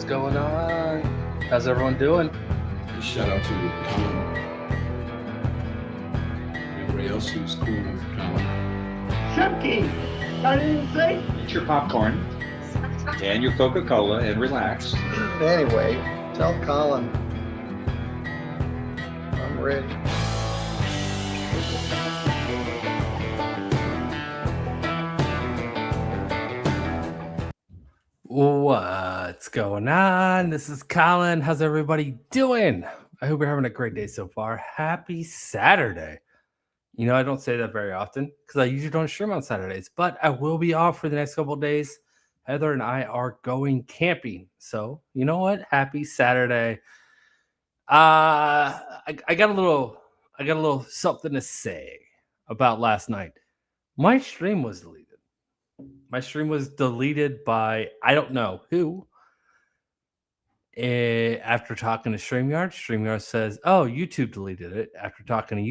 going on? How's everyone doing? Just shout out to Colin. Everybody else who's cool with Colin. Chunky! I didn't say. Get your popcorn and your Coca-Cola and relax. Anyway, tell Colin I'm ready. What's going on? This is Colin. How's everybody doing? I hope you're having a great day so far. Happy Saturday. You know, I don't say that very often because I usually don't stream on Saturdays, but I will be off for the next couple of days. Heather and I are going camping. So, you know what? Happy Saturday. I got a little something to say about last night. My stream was deleted. My stream was deleted by I don't know who. After talking to StreamYard says, "Oh, YouTube deleted it." After talking to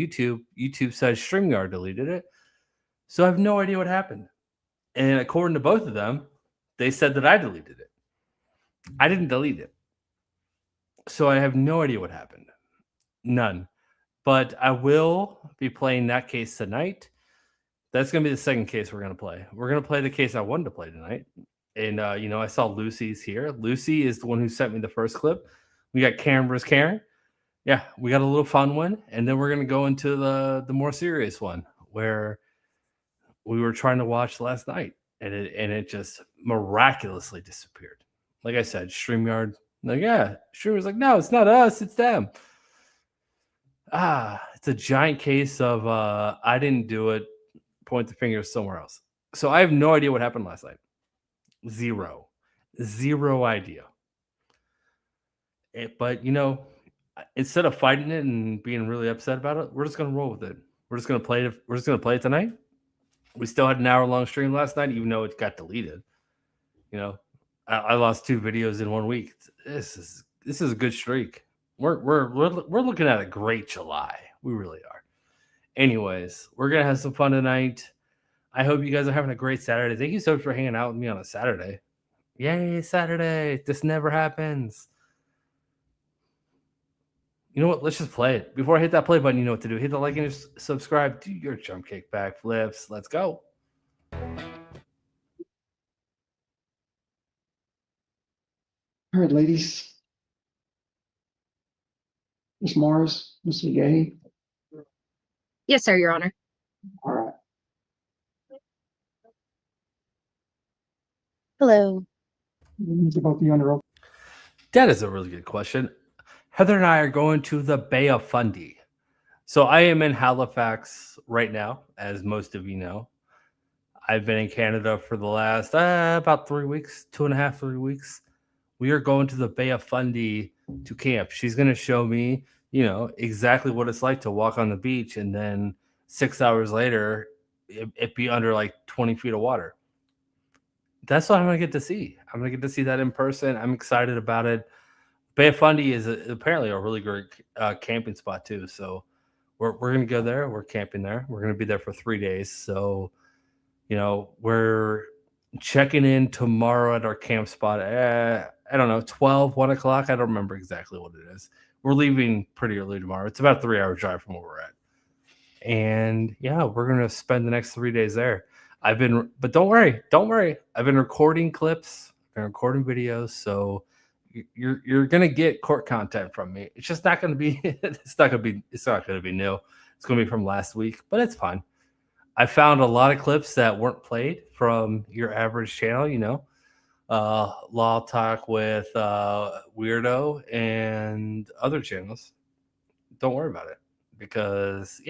YouTube says StreamYard deleted it. So I have no idea what happened. And according to both of them, they said that I deleted it. I didn't delete it. So I have no idea what happened. None. But I will be playing that case tonight. That's going to be the second case we're going to play. We're going to play the case I wanted to play tonight. And, I saw Lucy's here. Lucy is the one who sent me the first clip. We got Karen vs. Karen. Yeah, we got a little fun one. And then we're going to go into the more serious one where we were trying to watch last night. And it just miraculously disappeared. Like I said, StreamYard, StreamYard's like, no, it's not us, it's them. It's a giant case of I didn't do it, point the finger somewhere else. So I have no idea what happened last night. Zero idea. But instead of fighting it and being really upset about it, we're just gonna roll with it. We're just gonna play it. We're just gonna play it tonight. We still had an hour-long stream last night, even though it got deleted. I lost 2 videos in 1 week. This is a good streak. We're looking at a great July. We really are. Anyways, we're gonna have some fun tonight. I hope you guys are having a great Saturday. Thank you so much for hanging out with me on a Saturday. Yay, Saturday. This never happens. You know what? Let's just play it. Before I hit that play button, you know what to do. Hit the like and subscribe. Do your jump kick backflips. Let's go. All right, ladies. Miss Morris, Mr. Gay. Yes, sir, Your Honor. All right. Hello. About the under. That is a really good question. Heather and I are going to the Bay of Fundy. So I am in Halifax right now, as most of you know. I've been in Canada for the last about 3 weeks, 2.5, 3 weeks. We are going to the Bay of Fundy to camp. She's going to show me, exactly what it's like to walk on the beach, and then 6 hours later, it be under like 20 feet of water. That's what I'm going to get to see. I'm going to get to see that in person. I'm excited about it. Bay of Fundy is apparently a really great camping spot too. So we're going to go there. We're camping there. We're going to be there for 3 days. So, we're checking in tomorrow at our camp spot. I don't know, 12, 1 o'clock. I don't remember exactly what it is. We're leaving pretty early tomorrow. It's about a 3-hour drive from where we're at. And yeah, we're going to spend the next 3 days there. But don't worry. I've been recording clips, been recording videos. So you're going to get court content from me. It's just not going to be, it's not going to be new. It's going to be from last week, but it's fine. I found a lot of clips that weren't played from your average channel, Law Talk with Weirdo and other channels. Don't worry about it because,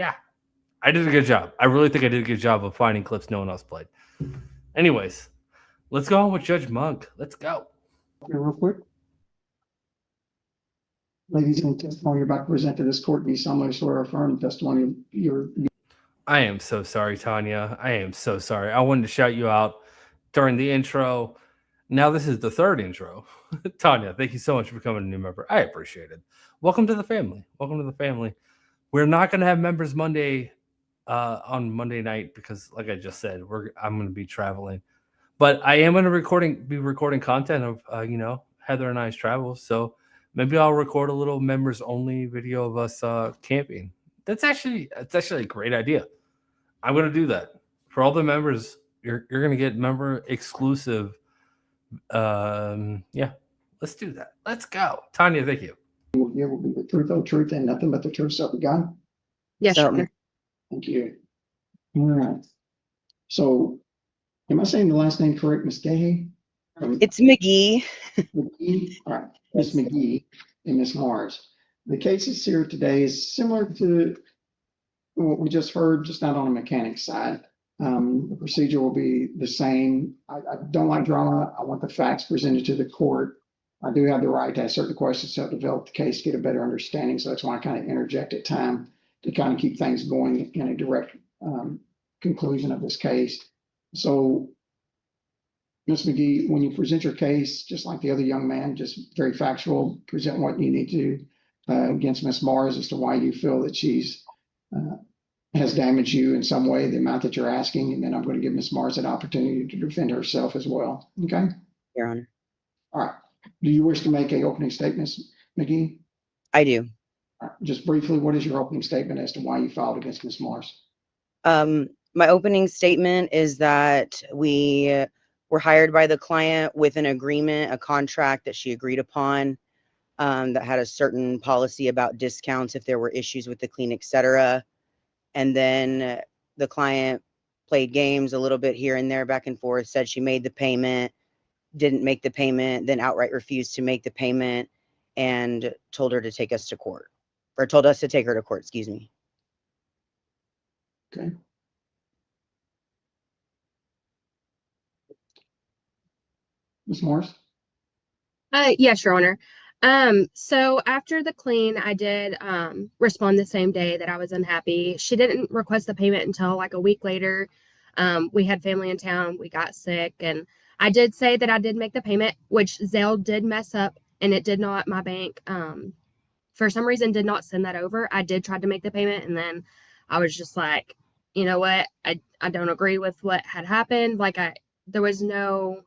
I did a good job. I really think I did a good job of finding clips no one else played. Anyways, let's go on with Judge Monk. Let's go. Okay, real quick. Ladies, in testimony you're about to present to this court, be solemnly swear or affirm the testimony I am so sorry, Tanya. I am so sorry. I wanted to shout you out during the intro. Now this is the third intro. Tanya, thank you so much for becoming a new member. I appreciate it. Welcome to the family. We're not going to have members Monday on Monday night because, like I just said, I'm going to be traveling. But I am going to be recording content of Heather and I's travels. So maybe I'll record a little members only video of us camping. It's actually a great idea. I'm gonna do that for all the members. You're gonna get member exclusive. Yeah, let's do that. Let's go, Tanya. Thank you. Here will be the truth, whole truth, and nothing but the truth, so help you God. Yes, So- Your Honor. Thank you. All right. So, am I saying the last name correct, Ms. Gahey? It's McGee. McGee? All right, Ms. McGee and Ms. Mars. The cases here today is similar to what we just heard, just not on a mechanics side. The procedure will be the same. I don't like drama. I want the facts presented to the court. I do have the right to ask certain questions to help develop the case, get a better understanding. So that's why I kind of interject at time to kind of keep things going in a direct conclusion of this case. So, Ms. McGee, when you present your case, just like the other young man, just very factual, present what you need to against Ms. Mars as to why you feel that she's has damaged you in some way, the amount that you're asking, and then I'm going to give Ms. Mars an opportunity to defend herself as well. Okay? Your Honor. All right. Do you wish to make a opening statement, Ms. McGee? I do. All right. Just briefly, what is your opening statement as to why you filed against Ms. Mars? My opening statement is that we were hired by the client with an agreement, a contract that she agreed upon, that had a certain policy about discounts if there were issues with the clean, etc. And then the client played games a little bit here and there, back and forth, said she made the payment, didn't make the payment, then outright refused to make the payment, and told her to take us to court, or told us to take her to court, excuse me. Okay. Ms. Morris? Yes, Your Honor. So after the clean, I did respond the same day that I was unhappy. She didn't request the payment until like a week later. We had family in town, we got sick, and I did say that I did make the payment, which Zelle did mess up, and it did not, my bank, for some reason did not send that over. I did try to make the payment, and then I was just like, you know what, I don't agree with what had happened. Like there was no,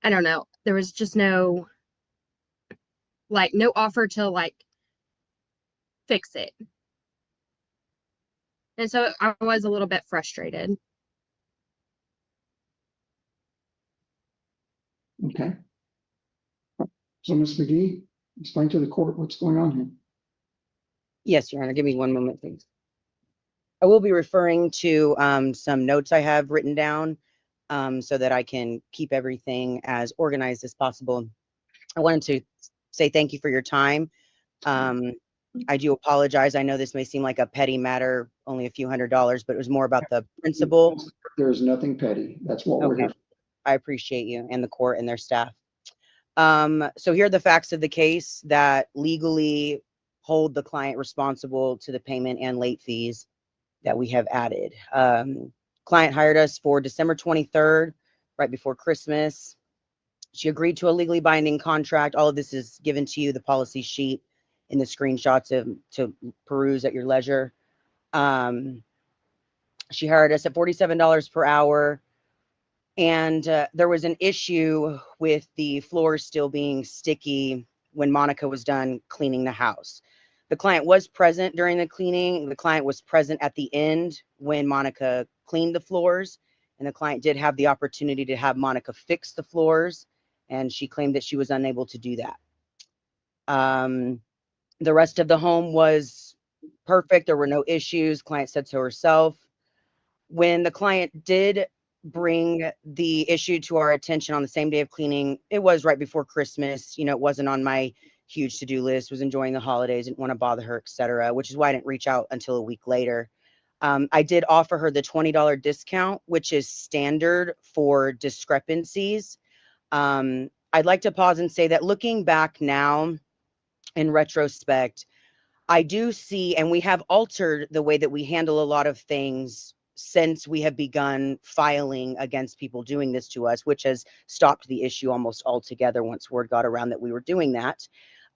I don't know, there was just no, like, no offer to like fix it. And so I was a little bit frustrated. Okay. So, Ms. McGee, explain to the court what's going on here. Yes, Your Honor. Give me one moment, please. I will be referring to some notes I have written down so that I can keep everything as organized as possible. I wanted to say thank you for your time. I do apologize. I know this may seem like a petty matter, only a few $100s, but it was more about the principle. There's nothing petty. That's what we're Okay. here for. I appreciate you and the court and their staff. So here are the facts of the case that legally hold the client responsible to the payment and late fees that we have added. Client hired us for December 23rd, right before Christmas. She agreed to a legally binding contract. All of this is given to you, the policy sheet in the screenshots to peruse at your leisure. She hired us at $47 per hour. And there was an issue with the floors still being sticky when Monica was done cleaning the house. The client was present during the cleaning. The client was present at the end when Monica cleaned the floors. And the client did have the opportunity to have Monica fix the floors. And she claimed that she was unable to do that. The rest of the home was perfect. There were no issues. Client said so herself. When the client did bring the issue to our attention on the same day of cleaning, it was right before Christmas. You know, it wasn't on my huge to-do list, was enjoying the holidays, didn't want to bother her, etc., which is why I didn't reach out until a week later. I did offer her the $20 discount, which is standard for discrepancies. I'd like to pause and say that looking back now in retrospect, I do see, and we have altered the way that we handle a lot of things since we have begun filing against people doing this to us, which has stopped the issue almost altogether once word got around that we were doing that.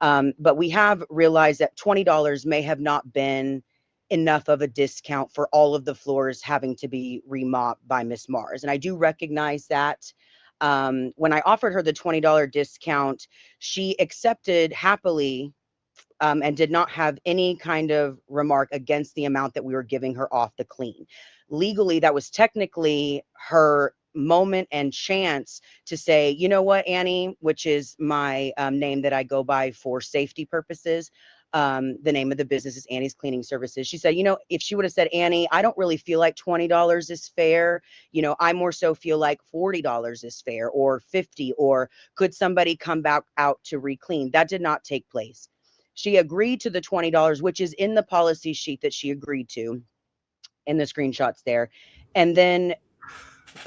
But we have realized that $20 may have not been enough of a discount for all of the floors having to be remopped by Miss Mars. And I do recognize that. When I offered her the $20 discount, she accepted happily, and did not have any kind of remark against the amount that we were giving her off the clean. Legally, that was technically her moment and chance to say, you know what, Annie, which is my name that I go by for safety purposes. The name of the business is Annie's Cleaning Services. She said, you know, if she would have said, Annie, I don't really feel like $20 is fair. You know, I more so feel like $40 is fair, or 50, or could somebody come back out to re-clean? That did not take place. She agreed to the $20, which is in the policy sheet that she agreed to, in the screenshots there. And then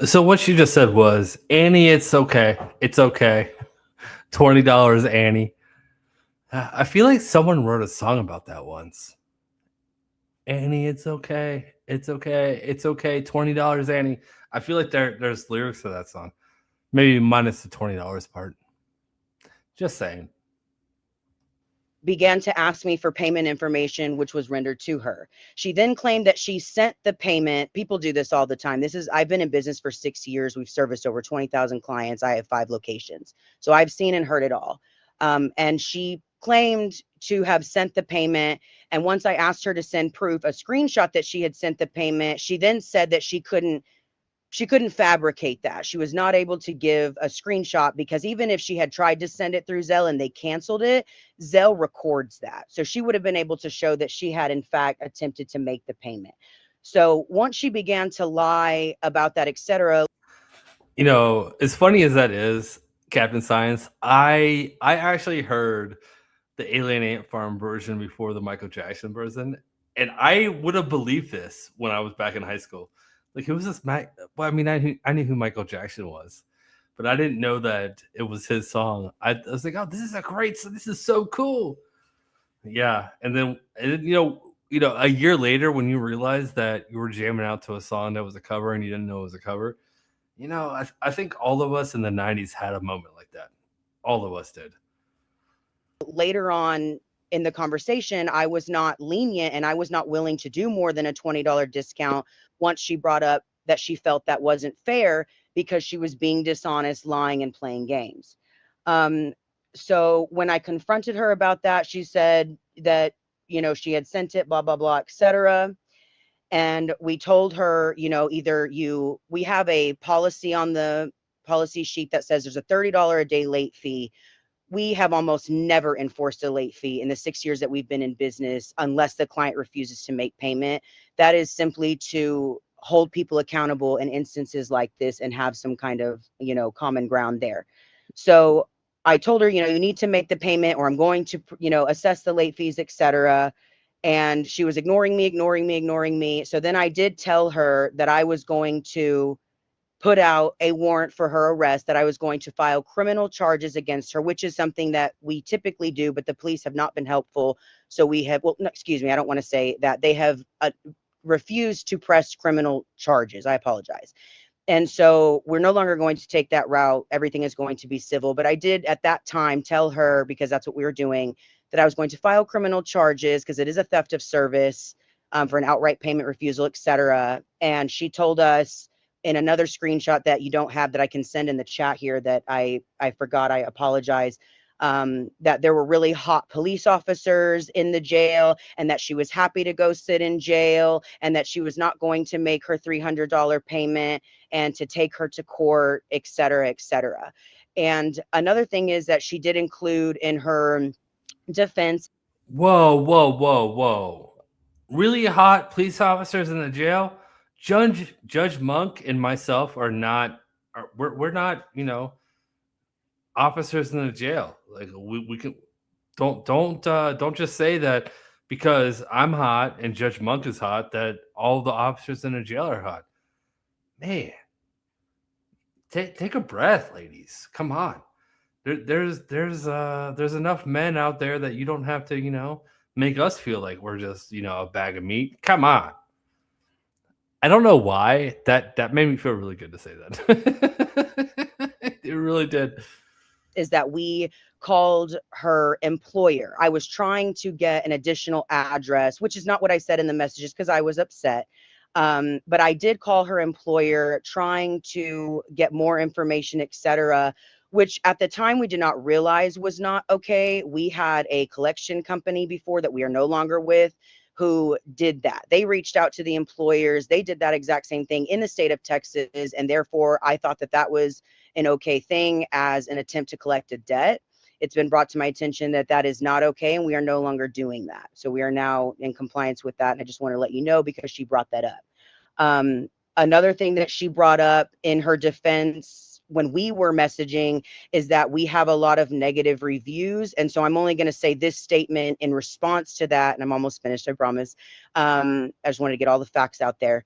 So what she just said was, Annie, it's okay. It's okay. $20, Annie. I feel like someone wrote a song about that once. Annie, it's okay. It's okay. It's okay. $20, Annie. I feel like there's lyrics to that song. Maybe minus the $20 part. Just saying. began to ask me for payment information, which was rendered to her. She then claimed that she sent the payment. People do this all the time. I've been in business for 6 years. We've serviced over 20,000 clients. I have 5 locations. So I've seen and heard it all. And she claimed to have sent the payment. And once I asked her to send proof, a screenshot that she had sent the payment, she then said that she couldn't fabricate that. She was not able to give a screenshot, because even if she had tried to send it through Zelle and they canceled it, Zelle records that. So she would have been able to show that she had in fact attempted to make the payment. So once she began to lie about that, etc. You know, as funny as that is, Captain Science, I actually heard the Alien Ant Farm version before the Michael Jackson version, and I would have believed this when I was back in high school. Like, it was this well, I mean, I knew who Michael Jackson was, but I didn't know that it was his song. I was like, oh, this is so cool. Yeah, and then a year later, when you realize that you were jamming out to a song that was a cover and you didn't know it was a cover, I think all of us in the '90s had a moment like that. All of us did. Later on in the conversation, I was not lenient and I was not willing to do more than a $20 discount once she brought up that she felt that wasn't fair because she was being dishonest, lying, and playing games. So when I confronted her about that, she said that, she had sent it, blah, blah, blah, etc. And we told her, we have a policy on the policy sheet that says there's a $30 a day late fee. We have almost never enforced a late fee in the 6 years that we've been in business unless the client refuses to make payment. That is simply to hold people accountable in instances like this and have some kind of, common ground there. So I told her, you need to make the payment or I'm going to, assess the late fees, etc. And she was ignoring me. So then I did tell her that I was going to put out a warrant for her arrest, that I was going to file criminal charges against her, which is something that we typically do, but the police have not been helpful. So we have, well, no, excuse me, I don't want to say that. They have refused to press criminal charges. I apologize. And so we're no longer going to take that route. Everything is going to be civil. But I did at that time tell her, because that's what we were doing, that I was going to file criminal charges because it is a theft of service, for an outright payment refusal, etc. And she told us in another screenshot that you don't have, that I can send in the chat here, that I forgot, I apologize, that there were really hot police officers in the jail and that she was happy to go sit in jail and that she was not going to make her $300 payment and to take her to court, etc., etc. And another thing is that she did include in her defense. Whoa. Really hot police officers in the jail? Judge Monk and myself are not, we're not, officers in the jail. Like, we can, don't just say that because I'm hot and Judge Monk is hot that all the officers in the jail are hot. Man, take a breath, ladies. Come on. There's enough men out there that you don't have to, make us feel like we're just, a bag of meat. Come on. I don't know why that made me feel really good to say that. It really did. Is that we called her employer. I was trying to get an additional address, which is not what I said in the messages because I was upset. But I did call her employer trying to get more information, etc., which at the time we did not realize was not okay. We had a collection company before that we are no longer with who did that. They reached out to the employers. They did that exact same thing in the state of Texas. And therefore, I thought that that was an okay thing as an attempt to collect a debt. It's been brought to my attention that that is not okay, and we are no longer doing that. So we are now in compliance with that. And I just want to let you know because she brought that up. Another thing that she brought up in her defense when we were messaging is that we have a lot of negative reviews. And so I'm only going to say this statement in response to that. And I'm almost finished, I promise. I just wanted to get all the facts out there.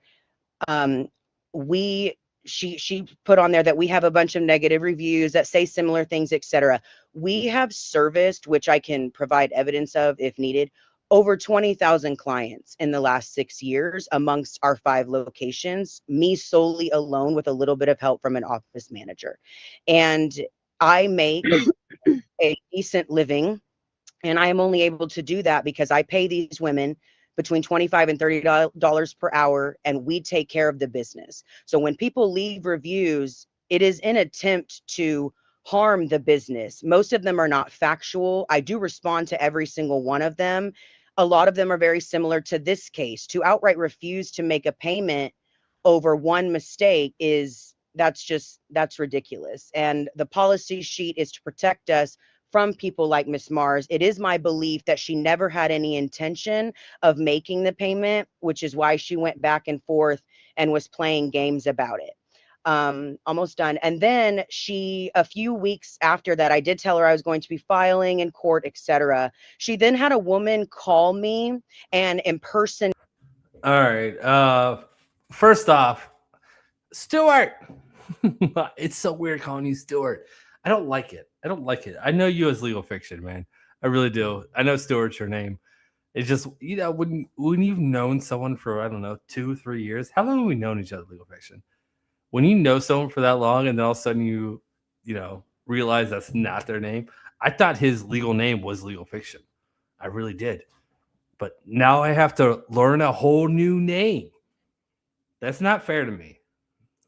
She put on there that we have a bunch of negative reviews that say similar things, etc. We have serviced, which I can provide evidence of if needed, over 20,000 clients in the last 6 years amongst our 5 locations, me solely alone with a little bit of help from an office manager. And I make a decent living, and I am only able to do that because I pay these women between $25 and $30 per hour, and we take care of the business. So when people leave reviews, it is an attempt to harm the business. Most of them are not factual. I do respond to every single one of them. A lot of them are very similar to this case. To outright refuse to make a payment over one mistake that's ridiculous. And the policy sheet is to protect us from people like Miss Mars. It is my belief that she never had any intention of making the payment, which is why she went back and forth and was playing games about it. Almost done. And then a few weeks after that, I did tell her I was going to be filing in court, etc. She then had a woman call me and impersonate. All right. First off, Stuart. It's so weird calling you Stuart. I don't like it. I know you as legal fiction, man. I really do. I know Stuart's your name. It's just, when you've known someone for, I don't know, 2-3 years. How long have we known each other, legal fiction? When you know someone for that long and then all of a sudden you realize that's not their name. I thought his legal name was legal fiction. I really did. But now I have to learn a whole new name. That's not fair to me.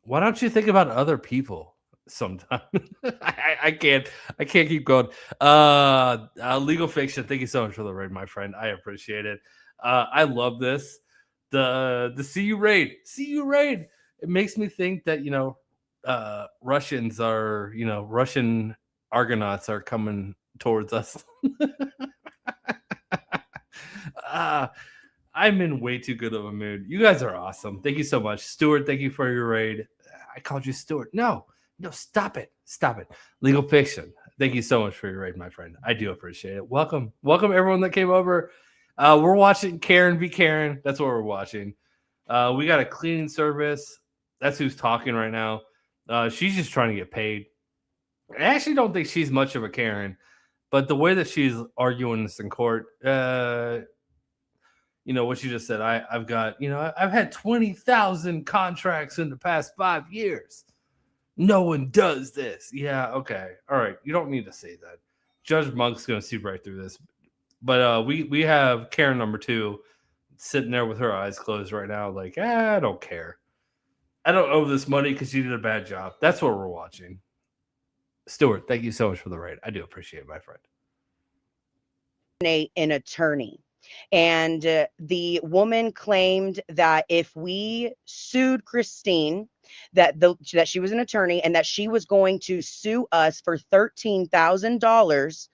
Why don't you think about other people sometime? I can't keep going. Legal fiction. Thank you so much for the raid, my friend. I appreciate it. I love this. The see you raid. It makes me think that Russians are Russian Argonauts are coming towards us. I'm in way too good of a mood. You guys are awesome. Thank you so much, Stuart. Thank you for your raid. I called you Stuart. No, stop it. Legal fiction. Thank you so much for your raid, my friend. I do appreciate it. Welcome everyone that came over. We're watching Karen v. Karen. That's what we're watching. We got a cleaning service. That's who's talking right now. She's just trying to get paid. I actually don't think she's much of a Karen, but the way that she's arguing this in court, what she just said, I've got, I've had 20,000 contracts in the past 5 years. No one does this. Yeah, okay. All right. You don't need to say that. Judge Monk's going to see right through this. But we have Karen number 2 sitting there with her eyes closed right now, like, I don't care. I don't owe this money because you did a bad job. That's what we're watching. Stuart, thank you so much for the raid. I do appreciate it, my friend. An attorney. And the woman claimed that if we sued Christine, that she was an attorney and that she was going to sue us for $13,000,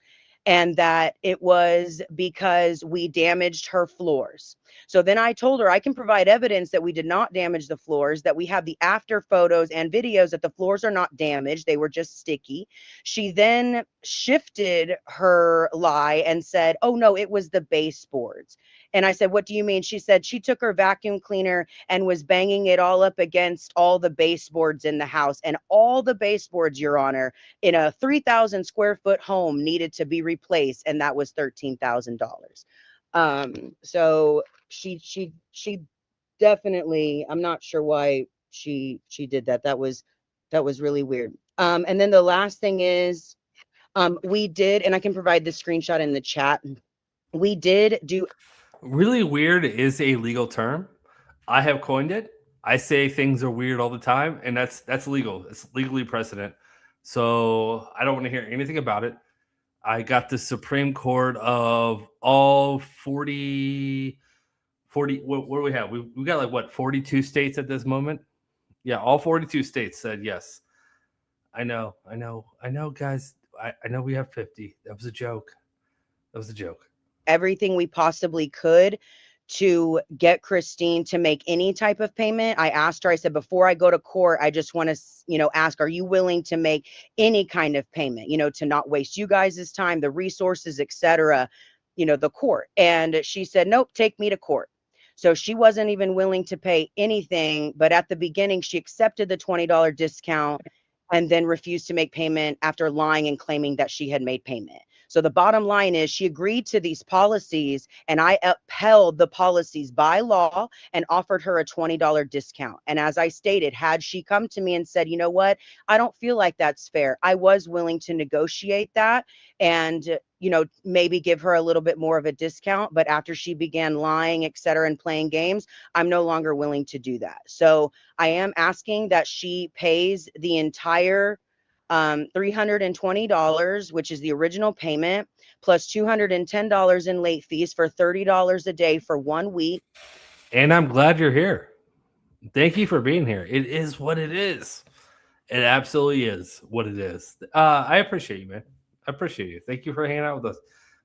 and that it was because we damaged her floors. So then I told her I can provide evidence that we did not damage the floors, that we have the after photos and videos that the floors are not damaged. They were just sticky. She then shifted her lie and said, oh no, it was the baseboards. And I said, what do you mean? She said she took her vacuum cleaner and was banging it all up against all the baseboards in the house. And all the baseboards, Your Honor, in a 3,000 square foot home needed to be replaced. And that was $13,000. So she definitely, I'm not sure why she did that. That was really weird. And then the last thing is, we did, and I can provide the screenshot in the chat. We did do. Really weird is a legal term. I have coined it. I say things are weird all the time, and that's legal. It's legally precedent. So I don't want to hear anything about it. I got the Supreme Court of all 40. What do we have? We got like what, 42 states at this moment? Yeah, all 42 states said yes. I know, guys. I know we have 50. That was a joke. That was a joke. Everything we possibly could to get Christine to make any type of payment. I asked her, I said, before I go to court, I just want to, ask, are you willing to make any kind of payment, to not waste you guys' time, the resources, etc., the court. And she said, nope, take me to court. So she wasn't even willing to pay anything. But at the beginning, she accepted the $20 discount and then refused to make payment after lying and claiming that she had made payment. So the bottom line is she agreed to these policies, and I upheld the policies by law and offered her a $20 discount. And as I stated, had she come to me and said, you know what, I don't feel like that's fair, I was willing to negotiate that and maybe give her a little bit more of a discount. But after she began lying, et cetera, and playing games, I'm no longer willing to do that. So I am asking that she pays the entire $320, which is the original payment, plus $210 in late fees for $30 a day for 1 week. And I'm glad you're here. Thank you for being here. It is what it is. It absolutely is what it is. I appreciate you, man. I appreciate you. Thank you for hanging out with us.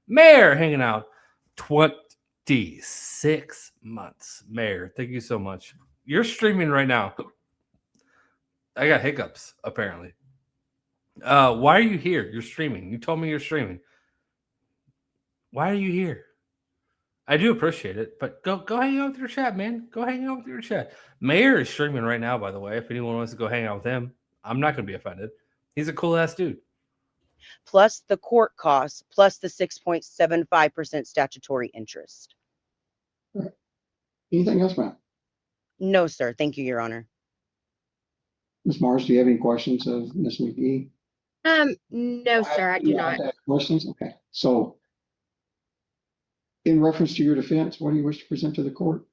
Mayor hanging out 26 months. Mayor, thank you so much. You're streaming right now. I got hiccups, apparently. Why are you here? You're streaming. You told me you're streaming. Why are you here? I do appreciate it, but go hang out with your chat, man. Go hang out with your chat. Mayor is streaming right now, by the way. If anyone wants to go hang out with him, I'm not going to be offended. He's a cool ass dude. Plus the court costs, plus the 6.75% statutory interest. Anything else, ma'am? No, sir. Thank you, Your Honor. Ms. Mars, do you have any questions of Ms. McGee? No, sir, I do not. Questions? Okay. So in reference to your defense, what do you wish to present to the court?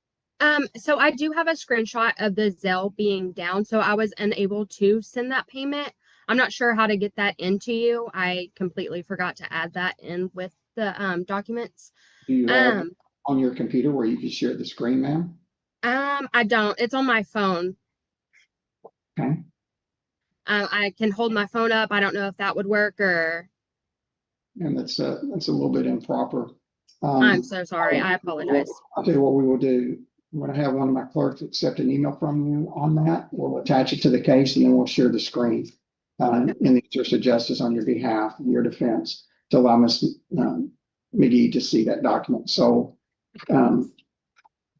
So I do have a screenshot of the Zelle being down, so I was unable to send that payment. I'm not sure how to get that into you. I completely forgot to add that in with the documents. Do you have on your computer where you can share the screen, ma'am? I don't. It's on my phone. Okay. I can hold my phone up. I don't know if that would work or. And that's a little bit improper. I'm so sorry. I apologize. I'll tell you what we will do. I'm going to have one of my clerks accept an email from you on that. We'll attach it to the case and then we'll share the screen in the interest of justice on your behalf, your defense, to allow Ms. McGee to see that document. So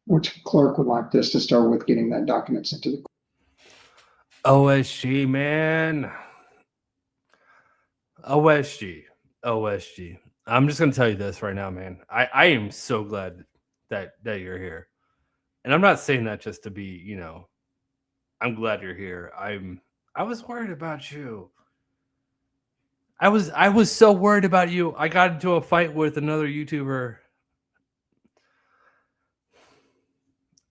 which clerk would like this to start with getting that document sent to the court? OSG, man. OSG. I'm just going to tell you this right now, man. I am so glad that you're here. And I'm not saying that just to be, I'm glad you're here. I was worried about you. I was so worried about you. I got into a fight with another YouTuber.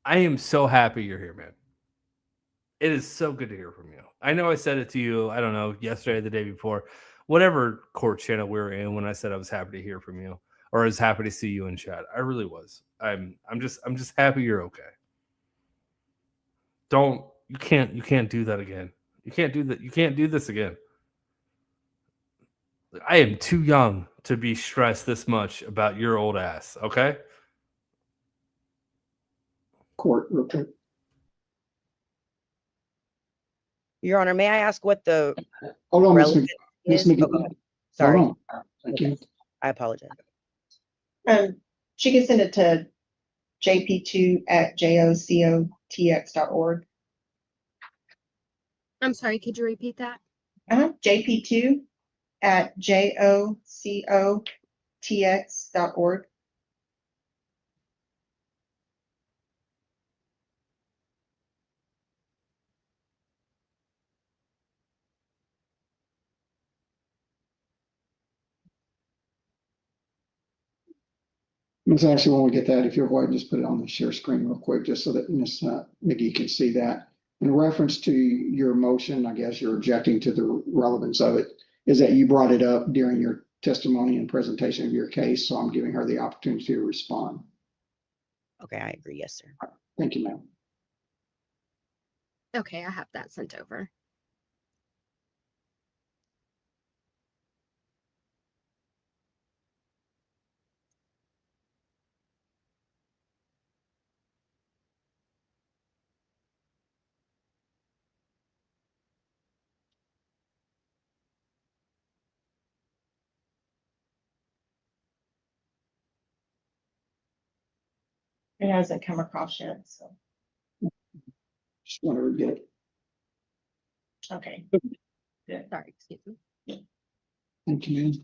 I am so happy you're here, man. It is so good to hear from you. I know I said it to you, I don't know, yesterday, the day before, whatever court channel we were in, when I said I was happy to hear from you or I was happy to see you in chat. I really was. I'm just happy you're okay. You can't do that again. You can't do that. You can't do this again. I am too young to be stressed this much about your old ass. Okay. Court real quick. Your Honor, may I ask what the Hold on, Ms. relevant is? McGee. Oh, go ahead. Sorry, Hold on. Thank you. I apologize. She can send it to jp2@jocotx.org. I'm sorry, could you repeat that? jp2@jocotx.org. Ms. Ashley, when we get that, if you'll go ahead and just put it on the share screen real quick, just so that Ms. McGee can see that. In reference to your motion, I guess you're objecting to the relevance of it, is that you brought it up during your testimony and presentation of your case, so I'm giving her the opportunity to respond. Okay, I agree. Yes, sir. Thank you, ma'am. Okay, I have that sent over. It hasn't come across yet, so, Just want to get it. okay. Sorry, excuse me. Thank you,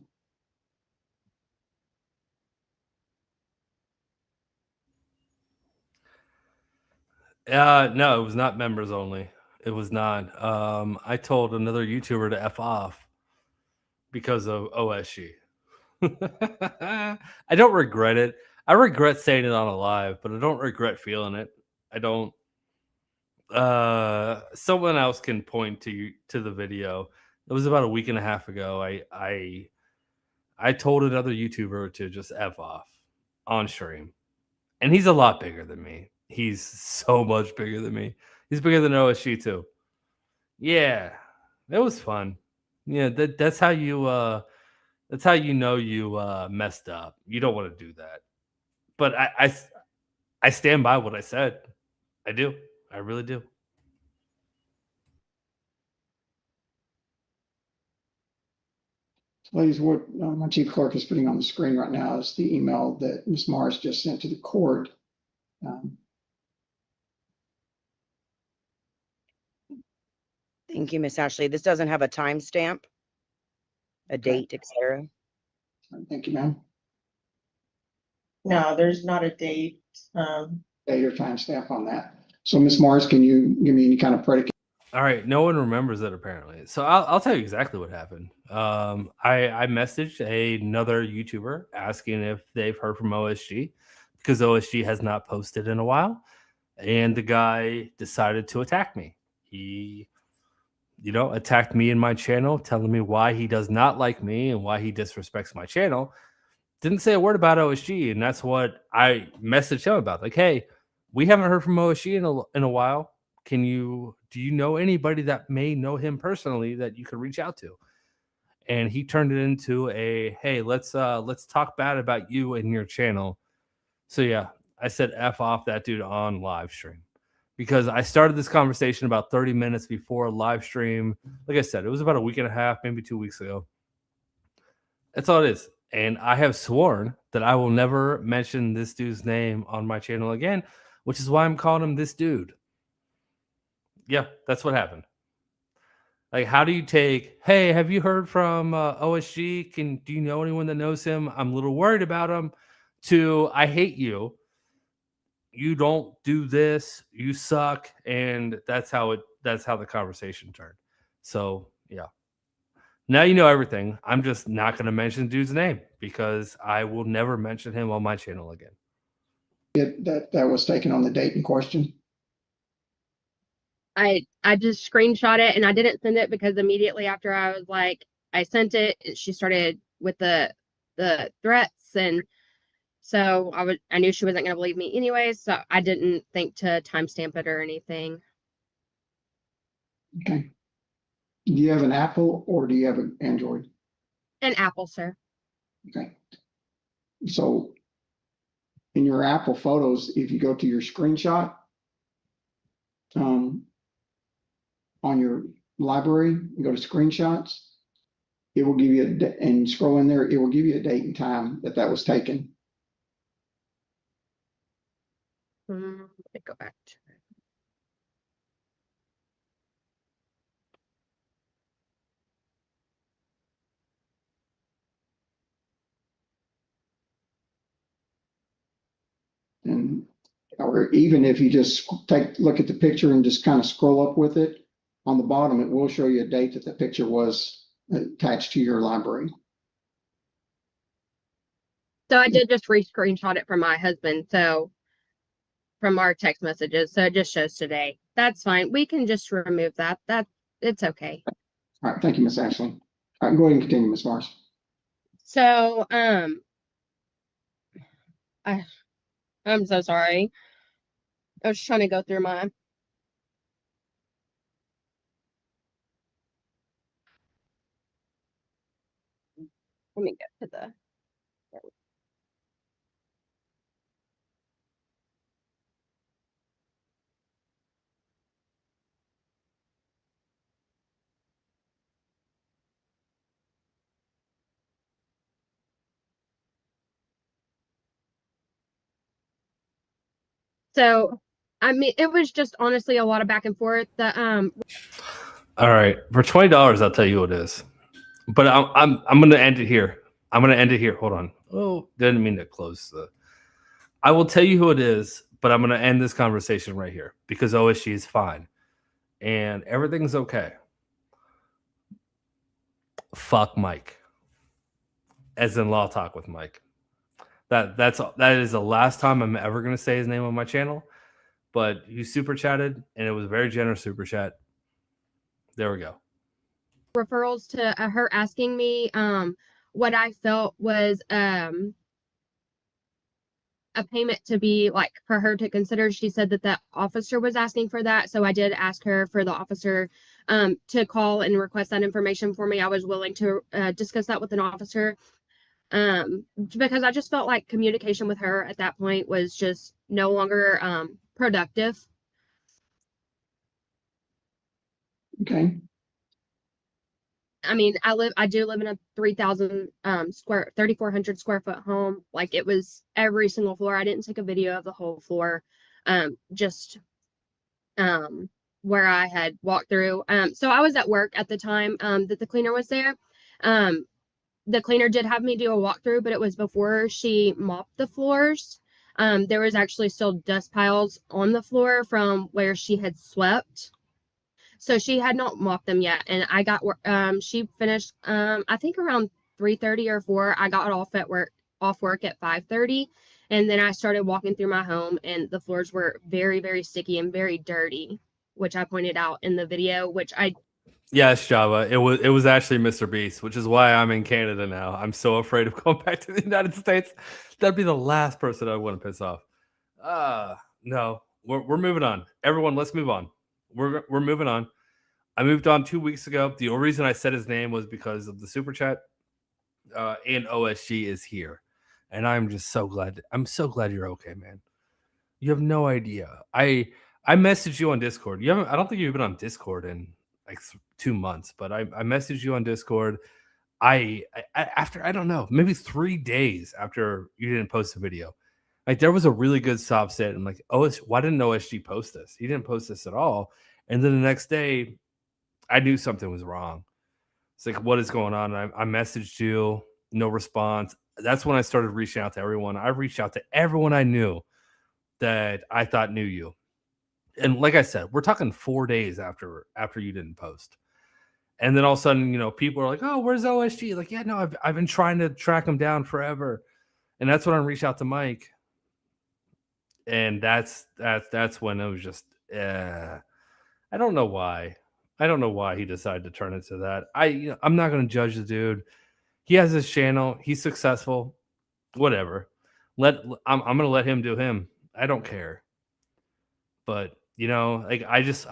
ma'am. No, it was not members only. It was not. I told another YouTuber to F off because of OSG. I don't regret it. I regret saying it on a live, but I don't regret feeling it. I don't. Someone else can point to the video. It was about a week and a half ago. I told another YouTuber to just F off on stream. And he's a lot bigger than me. He's so much bigger than me. He's bigger than OSG too. Yeah. It was fun. Yeah, that's how you know you messed up. You don't want to do that. But I stand by what I said. I do. I really do. Ladies, what my chief clerk is putting on the screen right now is the email that Ms. Mars just sent to the court. Thank you, Miss Ashley. This doesn't have a timestamp, a date, etc. Thank you, ma'am. No, there's not a date. Date or timestamp on that. So, Ms. Mars, can you give me any kind of predicate? All right, no one remembers it apparently. So I'll tell you exactly what happened. I messaged another YouTuber asking if they've heard from OSG because OSG has not posted in a while, and the guy decided to attack me. He, attacked me and my channel, telling me why he does not like me and why he disrespects my channel. Didn't say a word about OSG, and that's what I messaged him about. Like, hey, we haven't heard from OSG in a while. Do you know anybody that may know him personally that you could reach out to? And he turned it into a, hey, let's talk bad about you and your channel. So yeah, I said F off that dude on live stream because I started this conversation about 30 minutes before live stream. Like I said, it was about a week and a half, maybe 2 weeks ago. That's all it is. And I have sworn that I will never mention this dude's name on my channel again, which is why I'm calling him this dude. Yeah, that's what happened. Like, how do you take, hey, have you heard from OSG? Do you know anyone that knows him? I'm a little worried about him, to I hate you. You don't do this. You suck. And that's how the conversation turned. So yeah. Now you know everything. I'm just not going to mention the dude's name because I will never mention him on my channel again. That was taken on the date in question. I just screenshot it and I didn't send it because immediately after I was like, I sent it, she started with the threats, and so I knew she wasn't going to believe me anyway, so I didn't think to timestamp it or anything. Okay. Do you have an Apple or do you have an Android? An Apple, sir. Okay. So in your Apple photos, if you go to your screenshot, on your library and go to screenshots, it will give you and scroll in there, it will give you a date and time that was taken. Let me go back to it. And or even if you just look at the picture and just kind of scroll up with it, on the bottom, it will show you a date that the picture was attached to your library. So I did just screenshot it from my husband. So from our text messages. So it just shows today. That's fine. We can just remove that. It's okay. All right, thank you, Miss Ashley. All right, go ahead and continue, Miss Morris. So I'm so sorry. I was trying to go through my let me get to the so I mean it was just honestly a lot of back and forth. The All right, for $20, I'll tell you who it is. But I'm gonna end it here. I'm gonna end it here. Hold on. Oh, didn't mean to close the. I will tell you who it is, but I'm gonna end this conversation right here because OSG is fine and everything's okay. Fuck Mike, as in Law Talk with Mike. That is the last time I'm ever gonna say his name on my channel. But he super chatted, and it was a very generous super chat. There we go. referrals to her asking me what I felt was a payment to be like for her to consider. She said that the officer was asking for that, so I did ask her for the officer to call and request that information for me. I was willing to discuss that with an officer because I just felt like communication with her at that point was just no longer productive. Okay. I mean, I do live in a 3,400 square foot home. Like it was every single floor. I didn't take a video of the whole floor. Just where I had walked through. So I was at work at the time that the cleaner was there. The cleaner did have me do a walkthrough, but it was before she mopped the floors. There was actually still dust piles on the floor from where she had swept. So she had not mopped them yet, and I got she finished I think around 3:30 or 4. I got off work at 5:30, and then I started walking through my home, and the floors were very, very sticky and very dirty, which I pointed out in the video, which I Yes, Java. It was actually Mr. Beast, which is why I'm in Canada now. I'm so afraid of going back to the United States. That'd be the last person I want to piss off. No, we're moving on. Everyone, let's move on. We're moving on. I moved on 2 weeks ago. The only reason I said his name was because of the super chat. And OSG is here, and I'm just so glad. I'm so glad you're okay, man. You have no idea. I messaged you on Discord. You haven't. I don't think you've been on Discord in like 2 months, but I messaged you on Discord. I after I don't know, maybe 3 days after you didn't post a video. Like there was a really good sob set. I'm like, why didn't OSG post this? He didn't post this at all. And then the next day, I knew something was wrong. It's like, what is going on? I messaged you, no response. That's when I started reaching out to everyone. I reached out to everyone I knew that I thought knew you. And like I said, we're talking 4 days after you didn't post. And then all of a sudden, people are like, oh, where's OSG? Like, yeah, no, I've been trying to track him down forever. And that's when I reached out to Mike. And that's when it was just, I don't know why. I don't know why he decided to turn it to that. I'm not going to judge the dude. He has his channel. He's successful. Whatever. I'm going to let him do him. I don't care. But like I just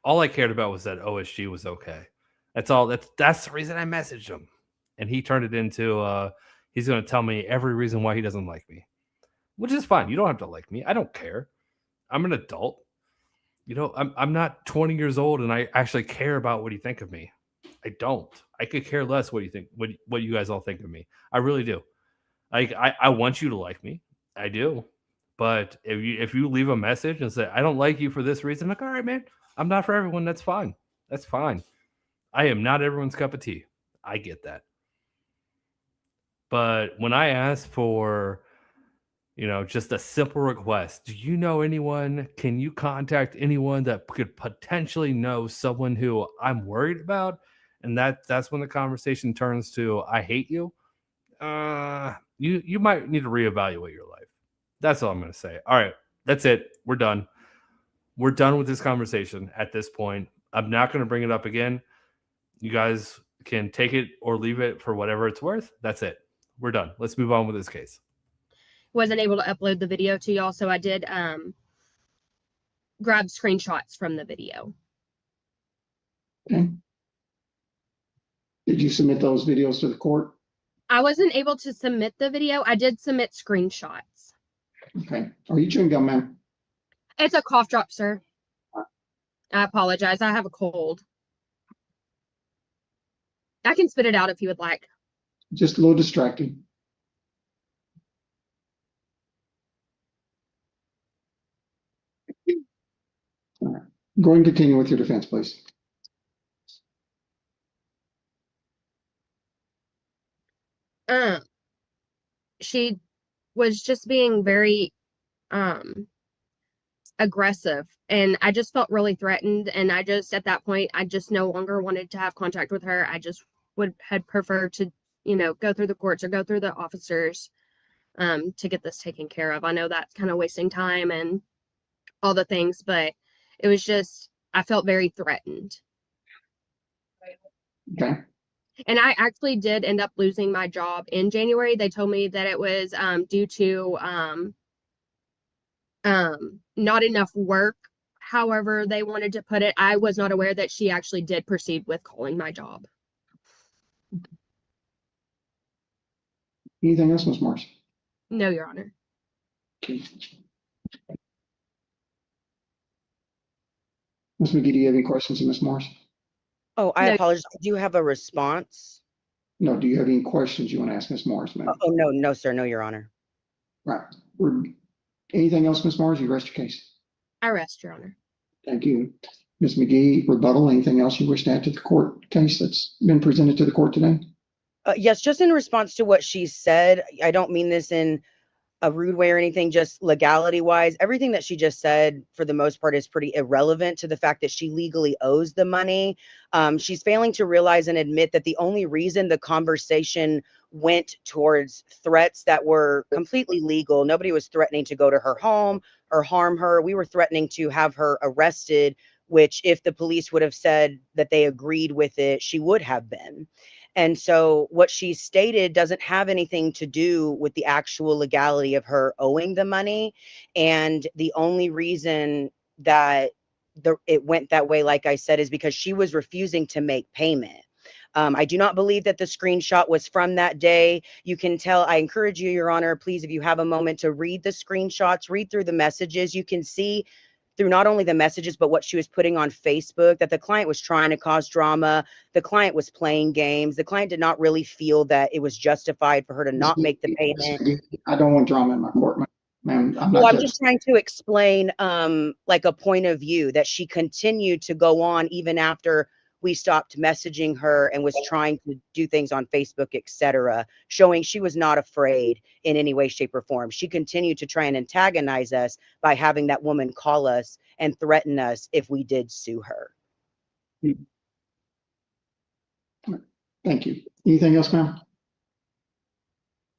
all I cared about was that OSG was okay. That's all. That's the reason I messaged him, and he turned it into he's going to tell me every reason why he doesn't like me, which is fine. You don't have to like me. I don't care. I'm an adult. I'm not 20 years old, and I actually care about what you think of me. I don't. I could care less what you think, what you guys all think of me. I really do. I want you to like me. I do. But if you leave a message and say, I don't like you for this reason, I'm like, all right, man, I'm not for everyone. That's fine. That's fine. I am not everyone's cup of tea. I get that. But when I ask for, just a simple request, do you know anyone? Can you contact anyone that could potentially know someone who I'm worried about? And that's when the conversation turns to, I hate you. you might need to reevaluate your life. That's all I'm going to say. All right, that's it. We're done. We're done with this conversation at this point. I'm not going to bring it up again. You guys can take it or leave it for whatever it's worth. That's it. We're done. Let's move on with this case. Wasn't able to upload the video to y'all, so I did grab screenshots from the video. Okay. Did you submit those videos to the court? I wasn't able to submit the video. I did submit screenshots. Okay. Are you chewing gum, ma'am? It's a cough drop, sir. I apologize. I have a cold. I can spit it out if you would like. Just a little distracting. All right. Go ahead and continue with your defense, please. She was just being very aggressive, and I just felt really threatened, and I just at that point I just no longer wanted to have contact with her. I just had preferred to, go through the courts or go through the officers to get this taken care of. I know that's kind of wasting time and all the things, but it was just I felt very threatened. Okay. And I actually did end up losing my job in January. They told me that it was due to not enough work. However they wanted to put it. I was not aware that she actually did proceed with calling my job. Anything else, Ms. Morris? No, Your Honor. Okay. Ms. McGee, do you have any questions of Ms. Morris? Oh, I No. apologize. Do you have a response? No. Do you have any questions you want to ask Ms. Morris, ma'am? Oh, no, sir. No, Your Honor. Right. Anything else, Ms. Morris? You rest your case. I rest, Your Honor. Thank you. Ms. McGee, rebuttal, anything else you wish to add to the court case that's been presented to the court today? Yes, just in response to what she said, I don't mean this in a rude way or anything, just legality wise. Everything that she just said, for the most part, is pretty irrelevant to the fact that she legally owes the money. She's failing to realize and admit that the only reason the conversation went towards threats that were completely legal. Nobody was threatening to go to her home or harm her. We were threatening to have her arrested, which if the police would have said that they agreed with it, she would have been. And so what she stated doesn't have anything to do with the actual legality of her owing the money. And the only reason that it went that way, like I said, is because she was refusing to make payment. I do not believe that the screenshot was from that day. You can tell, I encourage you, Your Honor, please, if you have a moment to read the screenshots, read through the messages, you can see through not only the messages, but what she was putting on Facebook, that the client was trying to cause drama. The client was playing games. The client did not really feel that it was justified for her to not make the payment. I don't want drama in my court, ma'am. I'm just trying to explain like a point of view that she continued to go on even after we stopped messaging her and was trying to do things on Facebook, etc., showing she was not afraid in any way, shape, or form. She continued to try and antagonize us by having that woman call us and threaten us if we did sue her. Thank you. Anything else, ma'am?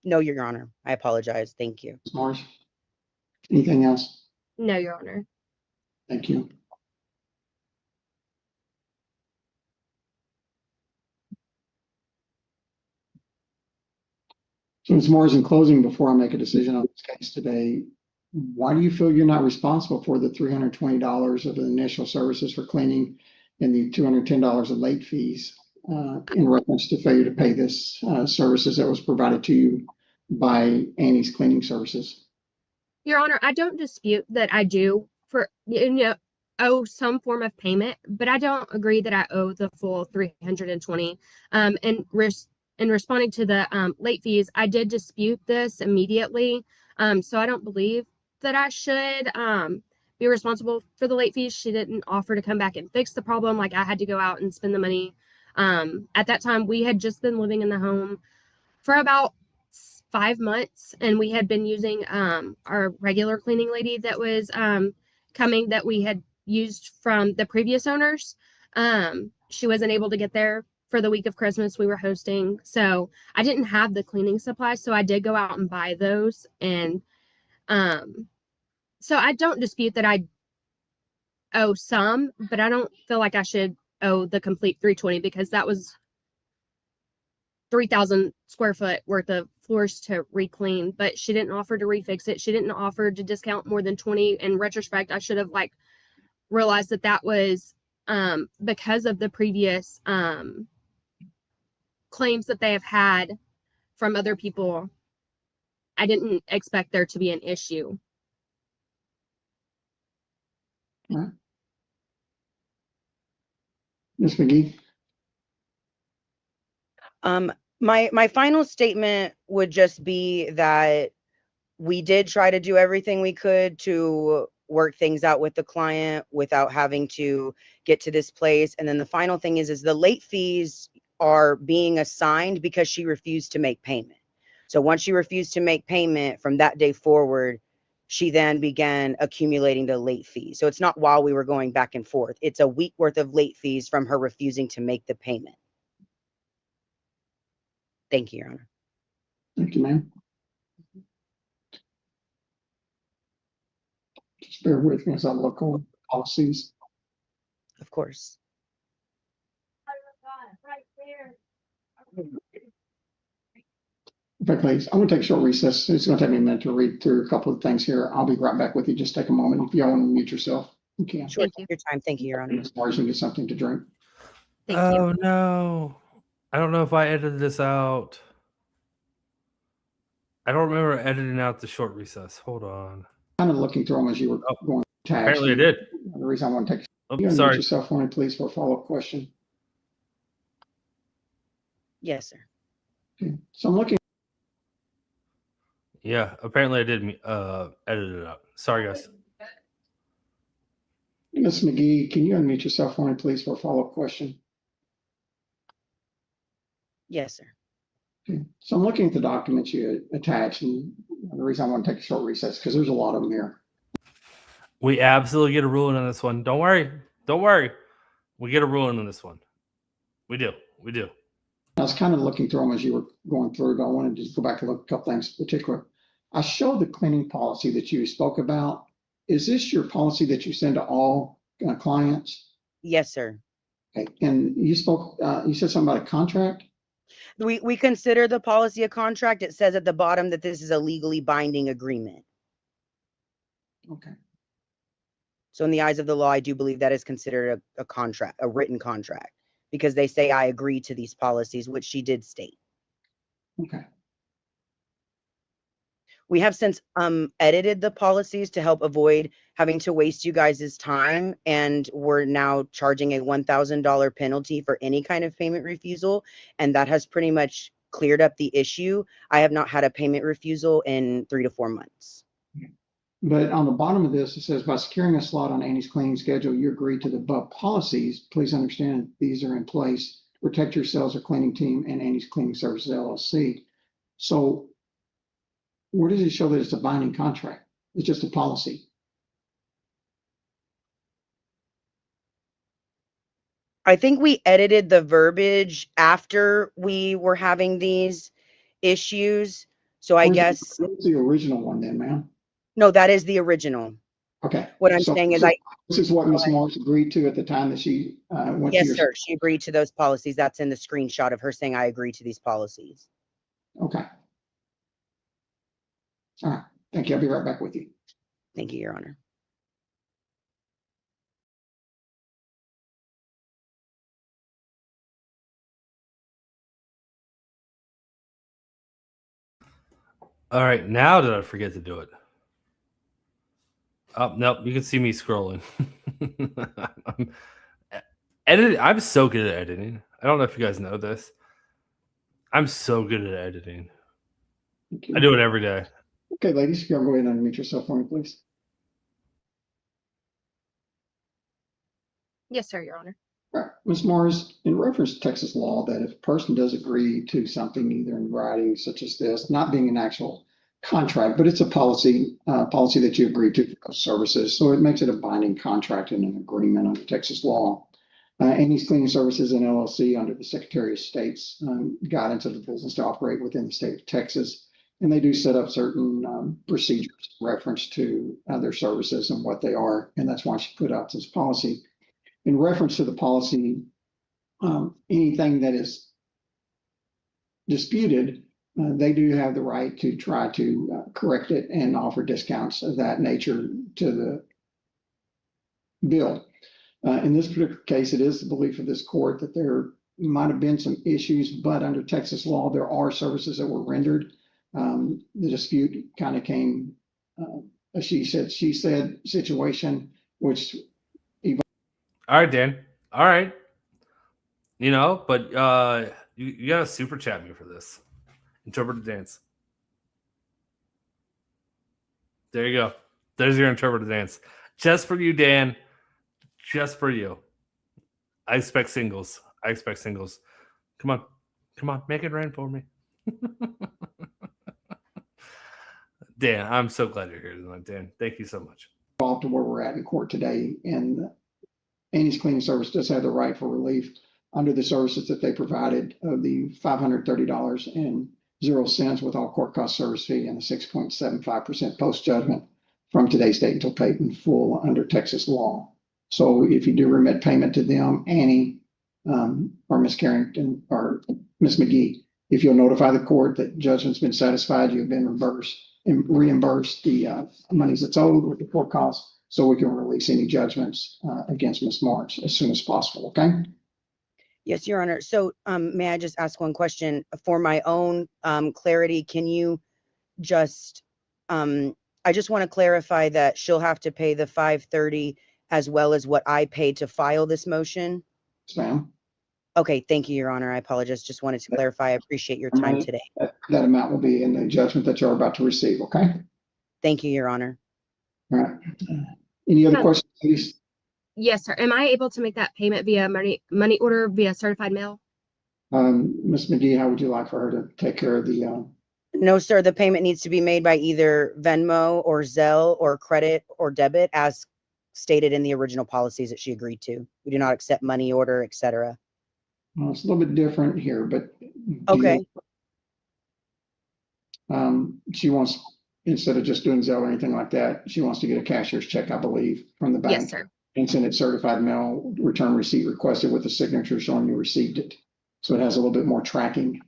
No, Your Honor. I apologize. Thank you. Ms. Morris? Anything else? No, Your Honor. Thank you. So, Ms. Morris, in closing, before I make a decision on this case today, why do you feel you're not responsible for the $320 of the initial services for cleaning and the $210 of late fees in reference to failure to pay this services that was provided to you by Annie's Cleaning Services? Your Honor, I don't dispute that I do owe some form of payment, but I don't agree that I owe the full $320. In responding to the late fees, I did dispute this immediately. So I don't believe that I should be responsible for the late fees. She didn't offer to come back and fix the problem. Like, I had to go out and spend the money. At that time, we had just been living in the home for about 5 months, and we had been using our regular cleaning lady that was coming, that we had used from the previous owners. She wasn't able to get there for the week of Christmas we were hosting. So I didn't have the cleaning supplies, so I did go out and buy those. And so I don't dispute that I owe some, but I don't feel like I should owe the complete 320 because that was 3,000 square foot worth of floors to re-clean, but she didn't offer to refix it. She didn't offer to discount more than 20. In retrospect, I should have realized that was because of the previous claims that they have had from other people. I didn't expect there to be an issue. Ms. McGee? My final statement would just be that we did try to do everything we could to work things out with the client without having to get to this place. And then the final thing is the late fees are being assigned because she refused to make payment. So once she refused to make payment, from that day forward, she then began accumulating the late fees. So it's not while we were going back and forth. It's a week worth of late fees from her refusing to make the payment. Thank you, Your Honor. Thank you, ma'am. Just bear with me as I look on policies. Of course. If I please, I'm going to take a short recess. It's going to take me a minute to read through a couple of things here. I'll be right back with you. Just take a moment. If y'all want to mute yourself, you can. Sure. Thank Take you. your time. Thank you, Your Honor. Ms. Mars, you can get something to drink. Thank Oh you. no. I don't know if I edited this out. I don't remember editing out the short recess. Hold on. Kind of looking through them as you were going tags. Apparently I did. The reason I want to take Oh, you unmute sorry. yourself for me, please, for a follow-up question. Yes, sir. Okay. So I'm looking. Yeah, apparently I did edit it out. Sorry, guys. Ms. McGee, can you unmute yourself for me, please, for a follow-up question? Yes, sir. Okay. So I'm looking at the documents you attached, and the reason I want to take a short recess because there's a lot of them here. We absolutely get a ruling on this one. Don't worry. Don't worry. We get a ruling on this one. We do. We do. I was kind of looking through them as you were going through, but I wanted to just go back and look at a couple things in particular. I showed the cleaning policy that you spoke about. Is this your policy that you send to all clients? Yes, sir. Okay. And you spoke, you said something about a contract? We consider the policy a contract. It says at the bottom that this is a legally binding agreement. Okay. So in the eyes of the law, I do believe that is considered a contract, a written contract, because they say I agree to these policies, which she did state. Okay. We have since edited the policies to help avoid having to waste you guys' time, and we're now charging a $1,000 penalty for any kind of payment refusal, and that has pretty much cleared up the issue. I have not had a payment refusal in 3 to 4 months. But on the bottom of this, it says by securing a slot on Annie's cleaning schedule, you agree to the above policies. Please understand these are in place to protect yourselves, or cleaning team, and Annie's Cleaning Services LLC. So where does it show that it's a binding contract? It's just a policy. I think we edited the verbiage after we were having these issues. So I guess, Where's the original one then, ma'am? no, that is the original. Okay. What I'm So saying is this is what Ms. Morris agreed to at the time that she went to yes, your. sir. She agreed to those policies. That's in the screenshot of her saying I agree to these policies. Okay. All right. Thank you. I'll be right back with you. Thank you, Your Honor. All right. Now did I forget to do it? Oh, nope. You can see me scrolling. I'm so good at editing. I don't know if you guys know this. I'm so good at editing. I do it every day. Okay, ladies, if you'll go ahead and unmute yourself for me, please. Yes, sir, Your Honor. All right, Ms. Morris, in reference to Texas law, that if a person does agree to something, either in writing such as this, not being an actual contract, but it's a policy that you agree to for those services. So it makes it a binding contract and an agreement under Texas law. Amy's Cleaning Services and LLC under the Secretary of State's guidance of the business to operate within the state of Texas. And they do set up certain procedures reference to their services and what they are. And that's why she put out this policy. In reference to the policy, anything that is disputed, they do have the right to try to correct it and offer discounts of that nature to the bill. In this particular case, it is the belief of this court that there might have been some issues, but under Texas law, there are services that were rendered. The dispute kind of came, a she said situation, which. All right, Dan. All right. You know, but you got to super chat me for this. Interpretive dance. There you go. There's your interpretive dance. Just for you, Dan. Just for you. I expect singles. Come on. Make it rain for me. Dan, I'm so glad you're here tonight, Dan. Thank you so much. Involved to where we're at in court today, and Annie's Cleaning Service does have the right for relief under the services that they provided of the $530.00 with all court cost service fee and the 6.75% post judgment from today's date until paid in full under Texas law. So if you do remit payment to them, Annie, or Miss Carrington or Miss McGee, if you'll notify the court that judgment's been satisfied, you've been reimbursed the monies that's owed with the court costs, so we can release any judgments against Miss March as soon as possible. Okay. Yes, Your Honor. So may I just ask one question for my own clarity? Can you just, I just want to clarify that she'll have to pay the $530 as well as what I paid to file this motion? Yes, ma'am. Okay, thank you, Your Honor. I apologize. Just wanted to clarify. I appreciate your time today. That amount will be in the judgment that you're about to receive. Okay. Thank you, Your Honor. All right. Any other questions, please? Yes, sir. Am I able to make that payment via money order via certified mail? Ms. McGee, how would you like for her to take care of the? No, sir. The payment needs to be made by either Venmo or Zelle or credit or debit as stated in the original policies that she agreed to. We do not accept money order, etc. Well, it's a little bit different here, but. Okay. She wants, instead of just doing Zelle or anything like that, she wants to get a cashier's check, I believe, from the bank. Yes, sir. And send it certified mail, return receipt requested with a signature showing you received it. So it has a little bit more tracking.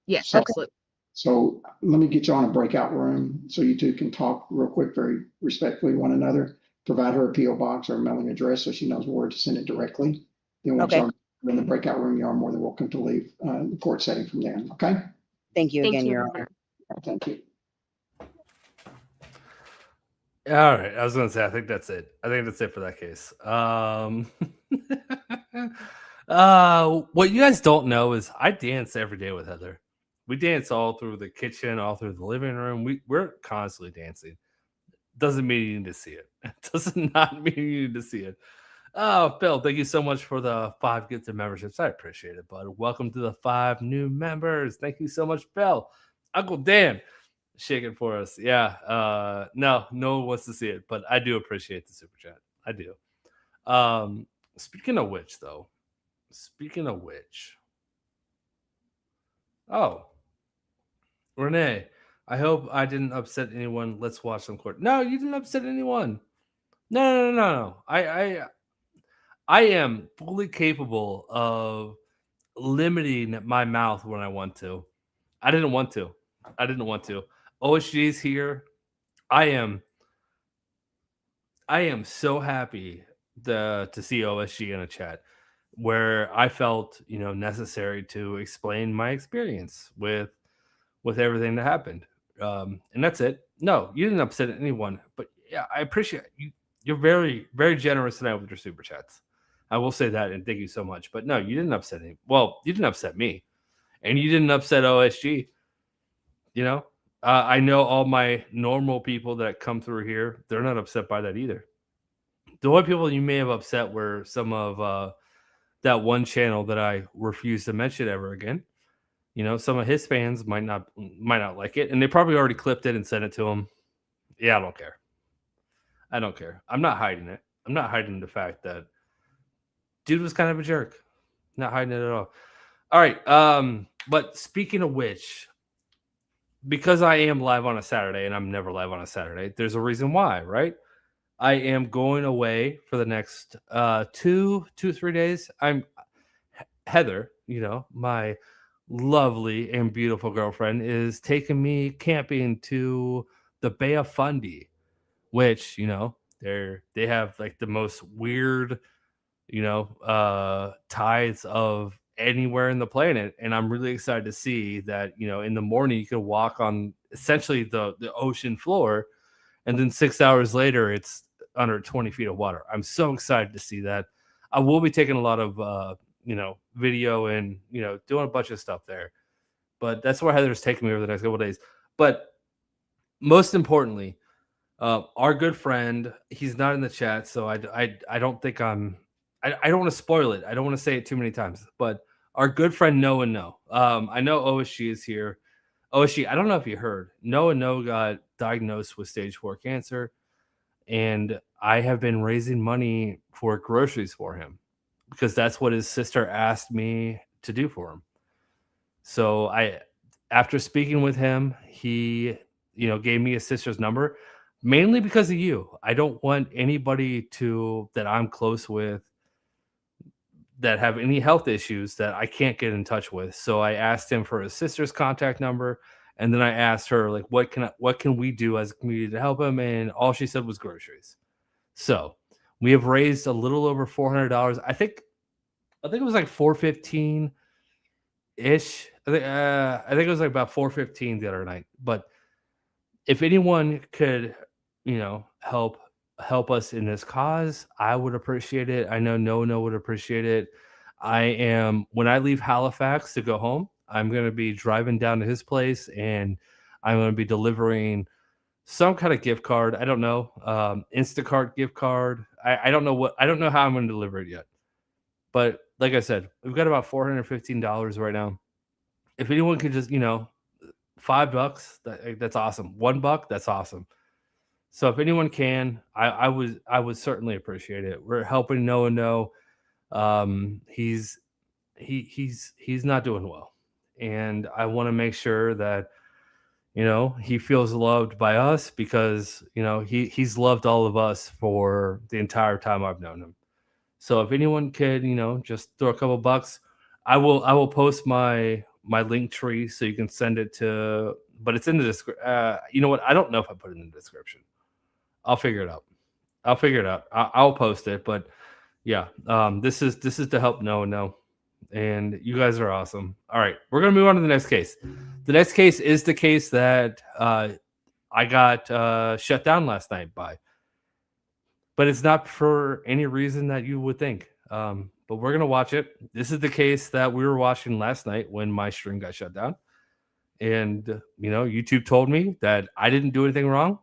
Yes, So- absolutely. So let me get you on a breakout room so you two can talk real quick, very respectfully to one another. Provide her a P.O. box or a mailing address so she knows where to send it directly. Then once Okay. you're in the breakout room, you are more than welcome to leave the court setting from there. Okay? Thank you Thank again, you, Your Your Honor. Honor. Thank you. All right. I was going to say, I think that's it for that case. What you guys don't know is I dance every day with Heather. We dance all through the kitchen, all through the living room. We're constantly dancing. Doesn't mean you need to see it. It does not mean you need to see it. Oh, Phil, thank you so much for the 5 gifted memberships. I appreciate it, bud. Welcome to the 5 new members. Thank you so much, Phil. Uncle Dan, shaking for us. Yeah. No one wants to see it, but I do appreciate the super chat. I do. Speaking of which, though. Oh, Renee, I hope I didn't upset anyone. Let's watch some court. No, you didn't upset anyone. No. I am fully capable of limiting my mouth when I want to. I didn't want to. OSG's here. I am so happy to see OSG in a chat where I felt, necessary to explain my experience with everything that happened. And that's it. No, you didn't upset anyone, but yeah, I appreciate you. You're very, very generous tonight with your super chats. I will say that, and thank you so much. But no, you didn't upset any. Well, you didn't upset me, and you didn't upset OSG. I know all my normal people that come through here, they're not upset by that either. The only people you may have upset were some of that one channel that I refuse to mention ever again. Some of his fans might not like it, and they probably already clipped it and sent it to him. Yeah, I don't care. I'm not hiding it. I'm not hiding the fact that dude was kind of a jerk. Not hiding it at all. All right. But speaking of which, because I am live on a Saturday and I'm never live on a Saturday, there's a reason why, right? I am going away for the next 3 days. I'm Heather, my lovely and beautiful girlfriend, is taking me camping to the Bay of Fundy, which, they have like the most weird, tides of anywhere in the planet. And I'm really excited to see that, in the morning you can walk on essentially the ocean floor, and then 6 hours later it's under 20 feet of water. I'm so excited to see that. I will be taking a lot of video and doing a bunch of stuff there. But that's where Heather's taking me over the next couple of days. But most importantly, our good friend, he's not in the chat, so I don't think I don't want to spoil it. I don't want to say it too many times. But our good friend Noah No. I know OSG is here. OSG, I don't know if you heard. Noah No got diagnosed with stage 4 cancer, and I have been raising money for groceries for him because that's what his sister asked me to do for him. So after speaking with him, he, gave me his sister's number, mainly because of you. I don't want anybody that I'm close with that have any health issues that I can't get in touch with. So I asked him for his sister's contact number, and then I asked her, like, what can we do as a community to help him? And all she said was groceries. So we have raised a little over $400. I think it was like $415 ish. I think it was like about $415 the other night. But if anyone could, help us in this cause, I would appreciate it. I know No would appreciate it. When I leave Halifax to go home, I'm going to be driving down to his place, and I'm going to be delivering some kind of gift card. I don't know, Instacart gift card. I don't know how I'm going to deliver it yet. But like I said, we've got about $415 right now. If anyone could just, $5, that's awesome. $1, that's awesome. So if anyone can, I would certainly appreciate it. We're helping Noah know. He's not doing well, and I want to make sure that he feels loved by us because he's loved all of us for the entire time I've known him. So if anyone could just throw a couple bucks, I will post my link tree so you can send it to. But it's in the description. You know what? I don't know if I put it in the description. I'll figure it out. I'll post it. But yeah, this is to help Noah know. And you guys are awesome. All right, we're going to move on to the next case. The next case is the case that I got shut down last night by. But it's not for any reason that you would think. But we're going to watch it. This is the case that we were watching last night when my stream got shut down. And, YouTube told me that I didn't do anything wrong.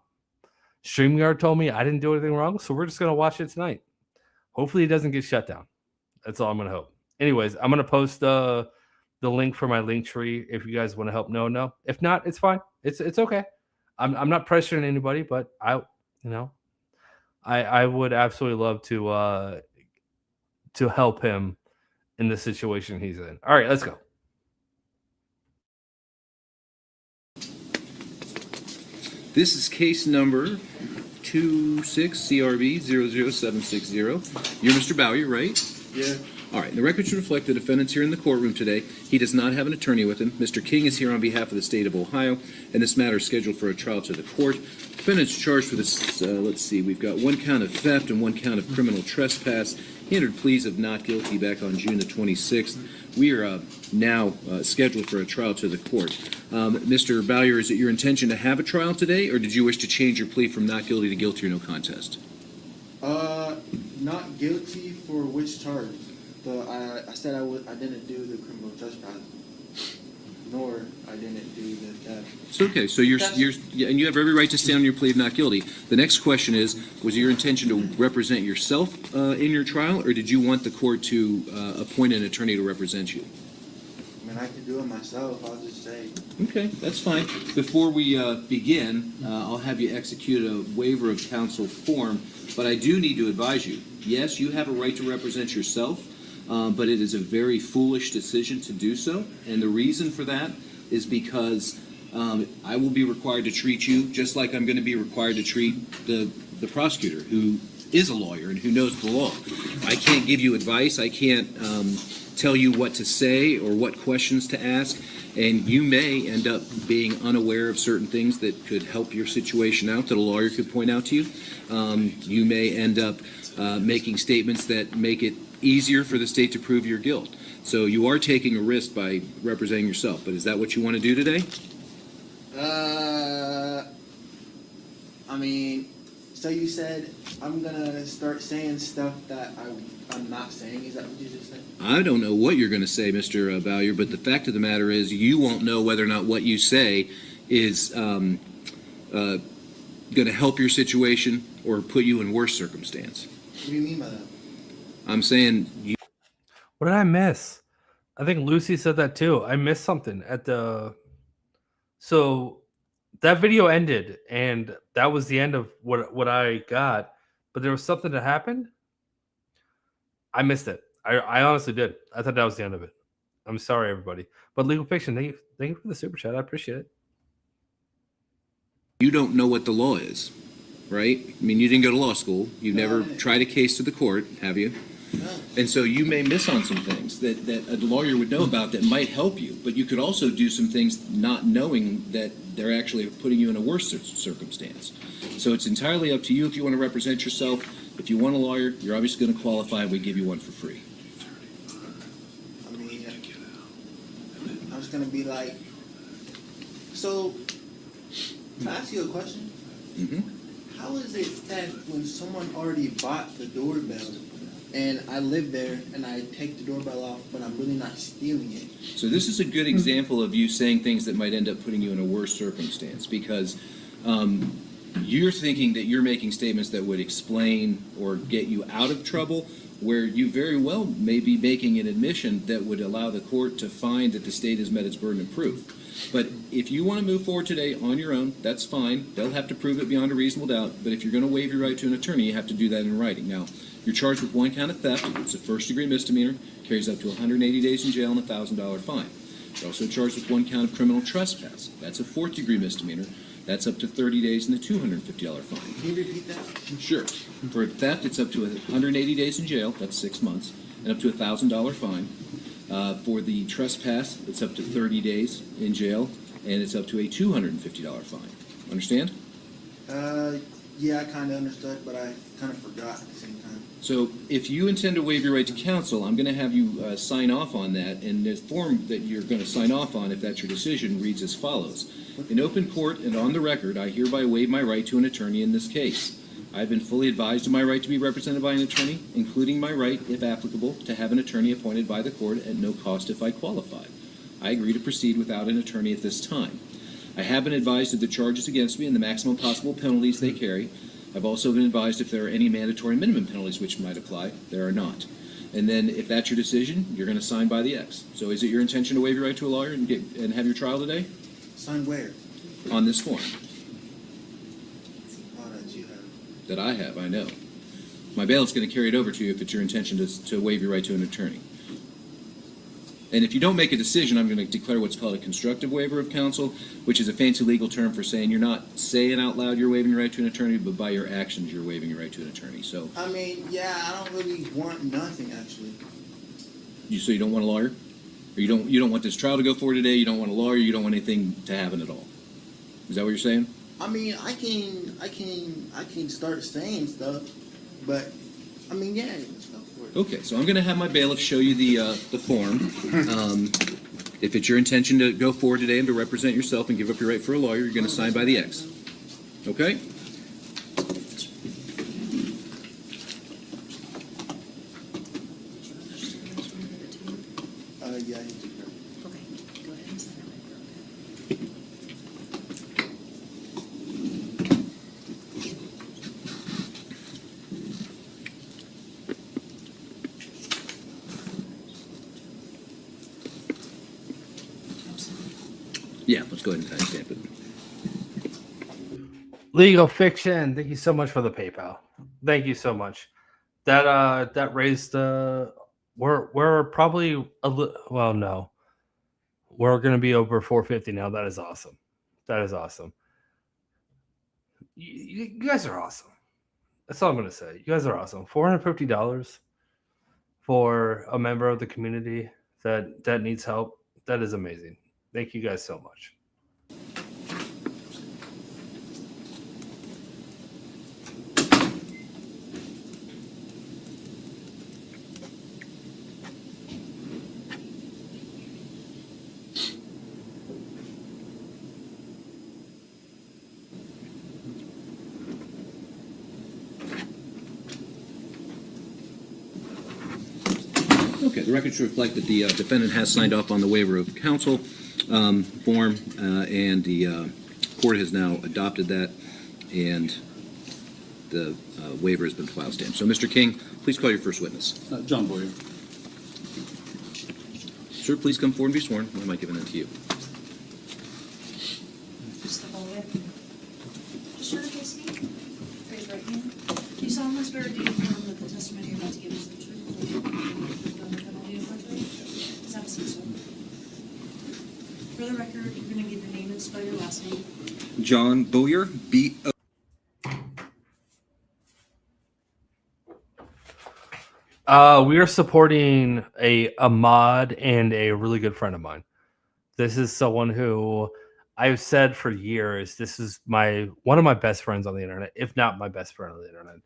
StreamYard told me I didn't do anything wrong. So we're just going to watch it tonight. Hopefully it doesn't get shut down. That's all I'm going to hope. Anyways, I'm going to post the link for my link tree if you guys want to help No. If not, it's fine. It's okay. I'm not pressuring anybody, but I would absolutely love to help him in the situation he's in. All right, let's go. This is case number 26CRB00760. You're Mr. Bowyer, right? Yeah. All right. The record should reflect the defendant's here in the courtroom today. He does not have an attorney with him. Mr. King is here on behalf of the state of Ohio, and this matter is scheduled for a trial to the court. Defendant's charged with this, let's see, we've got 1 count of theft and 1 count of criminal trespass. He entered pleas of not guilty back on June the 26th. We are now scheduled for a trial to the court. Mr. Bowyer, is it your intention to have a trial today, or did you wish to change your plea from not guilty to guilty or no contest? Not guilty for which charge? I said I didn't do the criminal trespass, nor I didn't do the theft. It's okay. So and you have every right to stand on your plea of not guilty. The next question is, was it your intention to represent yourself in your trial, or did you want the court to appoint an attorney to represent you? I mean, I could do it myself. I'll just say. Okay, that's fine. Before we begin, I'll have you execute a waiver of counsel form, but I do need to advise you. Yes, you have a right to represent yourself, but it is a very foolish decision to do so. And the reason for that is because I will be required to treat you just like I'm going to be required to treat the prosecutor, who is a lawyer and who knows the law. I can't give you advice. I can't tell you what to say or what questions to ask. And you may end up being unaware of certain things that could help your situation out, that a lawyer could point out to you. You may end up making statements that make it easier for the state to prove your guilt. So you are taking a risk by representing yourself. But is that what you want to do today? I mean, so you said I'm gonna start saying stuff that I'm not saying. Is that what you just said? I don't know what you're going to say, Mr. Bowyer, but the fact of the matter is you won't know whether or not what you say is going to help your situation or put you in worse circumstance. What do you mean by that? I'm saying you. What did I miss? I think Lucy said that too. I missed something at the. So that video ended, and that was the end of what I got. But there was something that happened. I missed it. I honestly did. I thought that was the end of it. I'm sorry, everybody. But Legal Fiction, thank you for the super chat. I appreciate it. You don't know what the law is, right? I mean, you didn't go to law school. You've never tried a case to the court, have you? No. And so you may miss on some things that a lawyer would know about that might help you. But you could also do some things not knowing that they're actually putting you in a worse circumstance. So it's entirely up to you if you want to represent yourself. If you want a lawyer, you're obviously going to qualify. We give you one for free. I mean, I was gonna be like, so, can I ask you a question? Mm-hmm. How is it theft when someone already bought the doorbell and I live there and I take the doorbell off, but I'm really not stealing it? So this is a good example of you saying things that might end up putting you in a worse circumstance, because you're thinking that you're making statements that would explain or get you out of trouble, where you very well may be making an admission that would allow the court to find that the state has met its burden of proof. But if you want to move forward today on your own, that's fine. They'll have to prove it beyond a reasonable doubt. But if you're going to waive your right to an attorney, you have to do that in writing. Now, you're charged with one count of theft. It's a first-degree misdemeanor, carries up to 180 days in jail and a $1,000 fine. You're also charged with one count of criminal trespass. That's a fourth-degree misdemeanor. That's up to 30 days and a $250 fine. Can you repeat that? Sure. For theft, it's up to 180 days in jail. That's 6 months. And up to a $1,000 fine. For the trespass, it's up to 30 days in jail. And it's up to a $250 fine. Understand? Yeah, I kind of understood, but I kind of forgot at the same time. So if you intend to waive your right to counsel, I'm going to have you sign off on that. And the form that you're going to sign off on, if that's your decision, reads as follows. In open court and on the record, I hereby waive my right to an attorney in this case. I have been fully advised of my right to be represented by an attorney, including my right, if applicable, to have an attorney appointed by the court at no cost if I qualify. I agree to proceed without an attorney at this time. I have been advised of the charges against me and the maximum possible penalties they carry. I've also been advised if there are any mandatory minimum penalties which might apply. There are not. And then if that's your decision, you're going to sign by the X. So is it your intention to waive your right to a lawyer and have your trial today? Sign where? On this form. Oh, that you have. That I have, I know. My bailiff's going to carry it over to you if it's your intention to waive your right to an attorney. And if you don't make a decision, I'm going to declare what's called a constructive waiver of counsel, which is a fancy legal term for saying you're not saying out loud you're waiving your right to an attorney, but by your actions you're waiving your right to an attorney. So, I mean, yeah, I don't really want nothing, actually. so you don't want a lawyer? Or you don't want this trial to go forward today, you don't want a lawyer, you don't want anything to happen at all? Is that what you're saying? I mean, I can start saying stuff, but I mean, yeah, stuff for it. Okay, so I'm going to have my bailiff show you the form. If it's your intention to go forward today and to represent yourself and give up your right for a lawyer, you're going to sign by the X. Okay? Yeah, you do that. Okay, go ahead and sign it. Yeah, let's go ahead and timestamp it. Legal Fiction, thank you so much for the PayPal. Thank you so much. That raised we're probably well, no, we're gonna be over 450 now. That is awesome. That is awesome. You guys are awesome. That's all I'm gonna say. You guys are awesome. $450 for a member of the community that needs help. That is amazing. Thank you guys so much. Okay, the record should reflect that the defendant has signed off on the waiver of counsel form, and the court has now adopted that, and the waiver has been file stamped. So, Mr. King, please call your first witness. John Boyer. Sir, please come forward and be sworn. I might give it to you. Just the whole way. Sure, Casey? Raise your right hand. Do you solemnly swear or do you affirm that the testimony you're about to give is the truth, the whole truth, and nothing but the penalty of perjury? Is that a so? For the record, you're going to give your name and spell your last name. John Boyer, B-O. We are supporting a mod and a really good friend of mine. This is someone who I've said for years, this is one of my best friends on the internet, if not my best friend on the internet.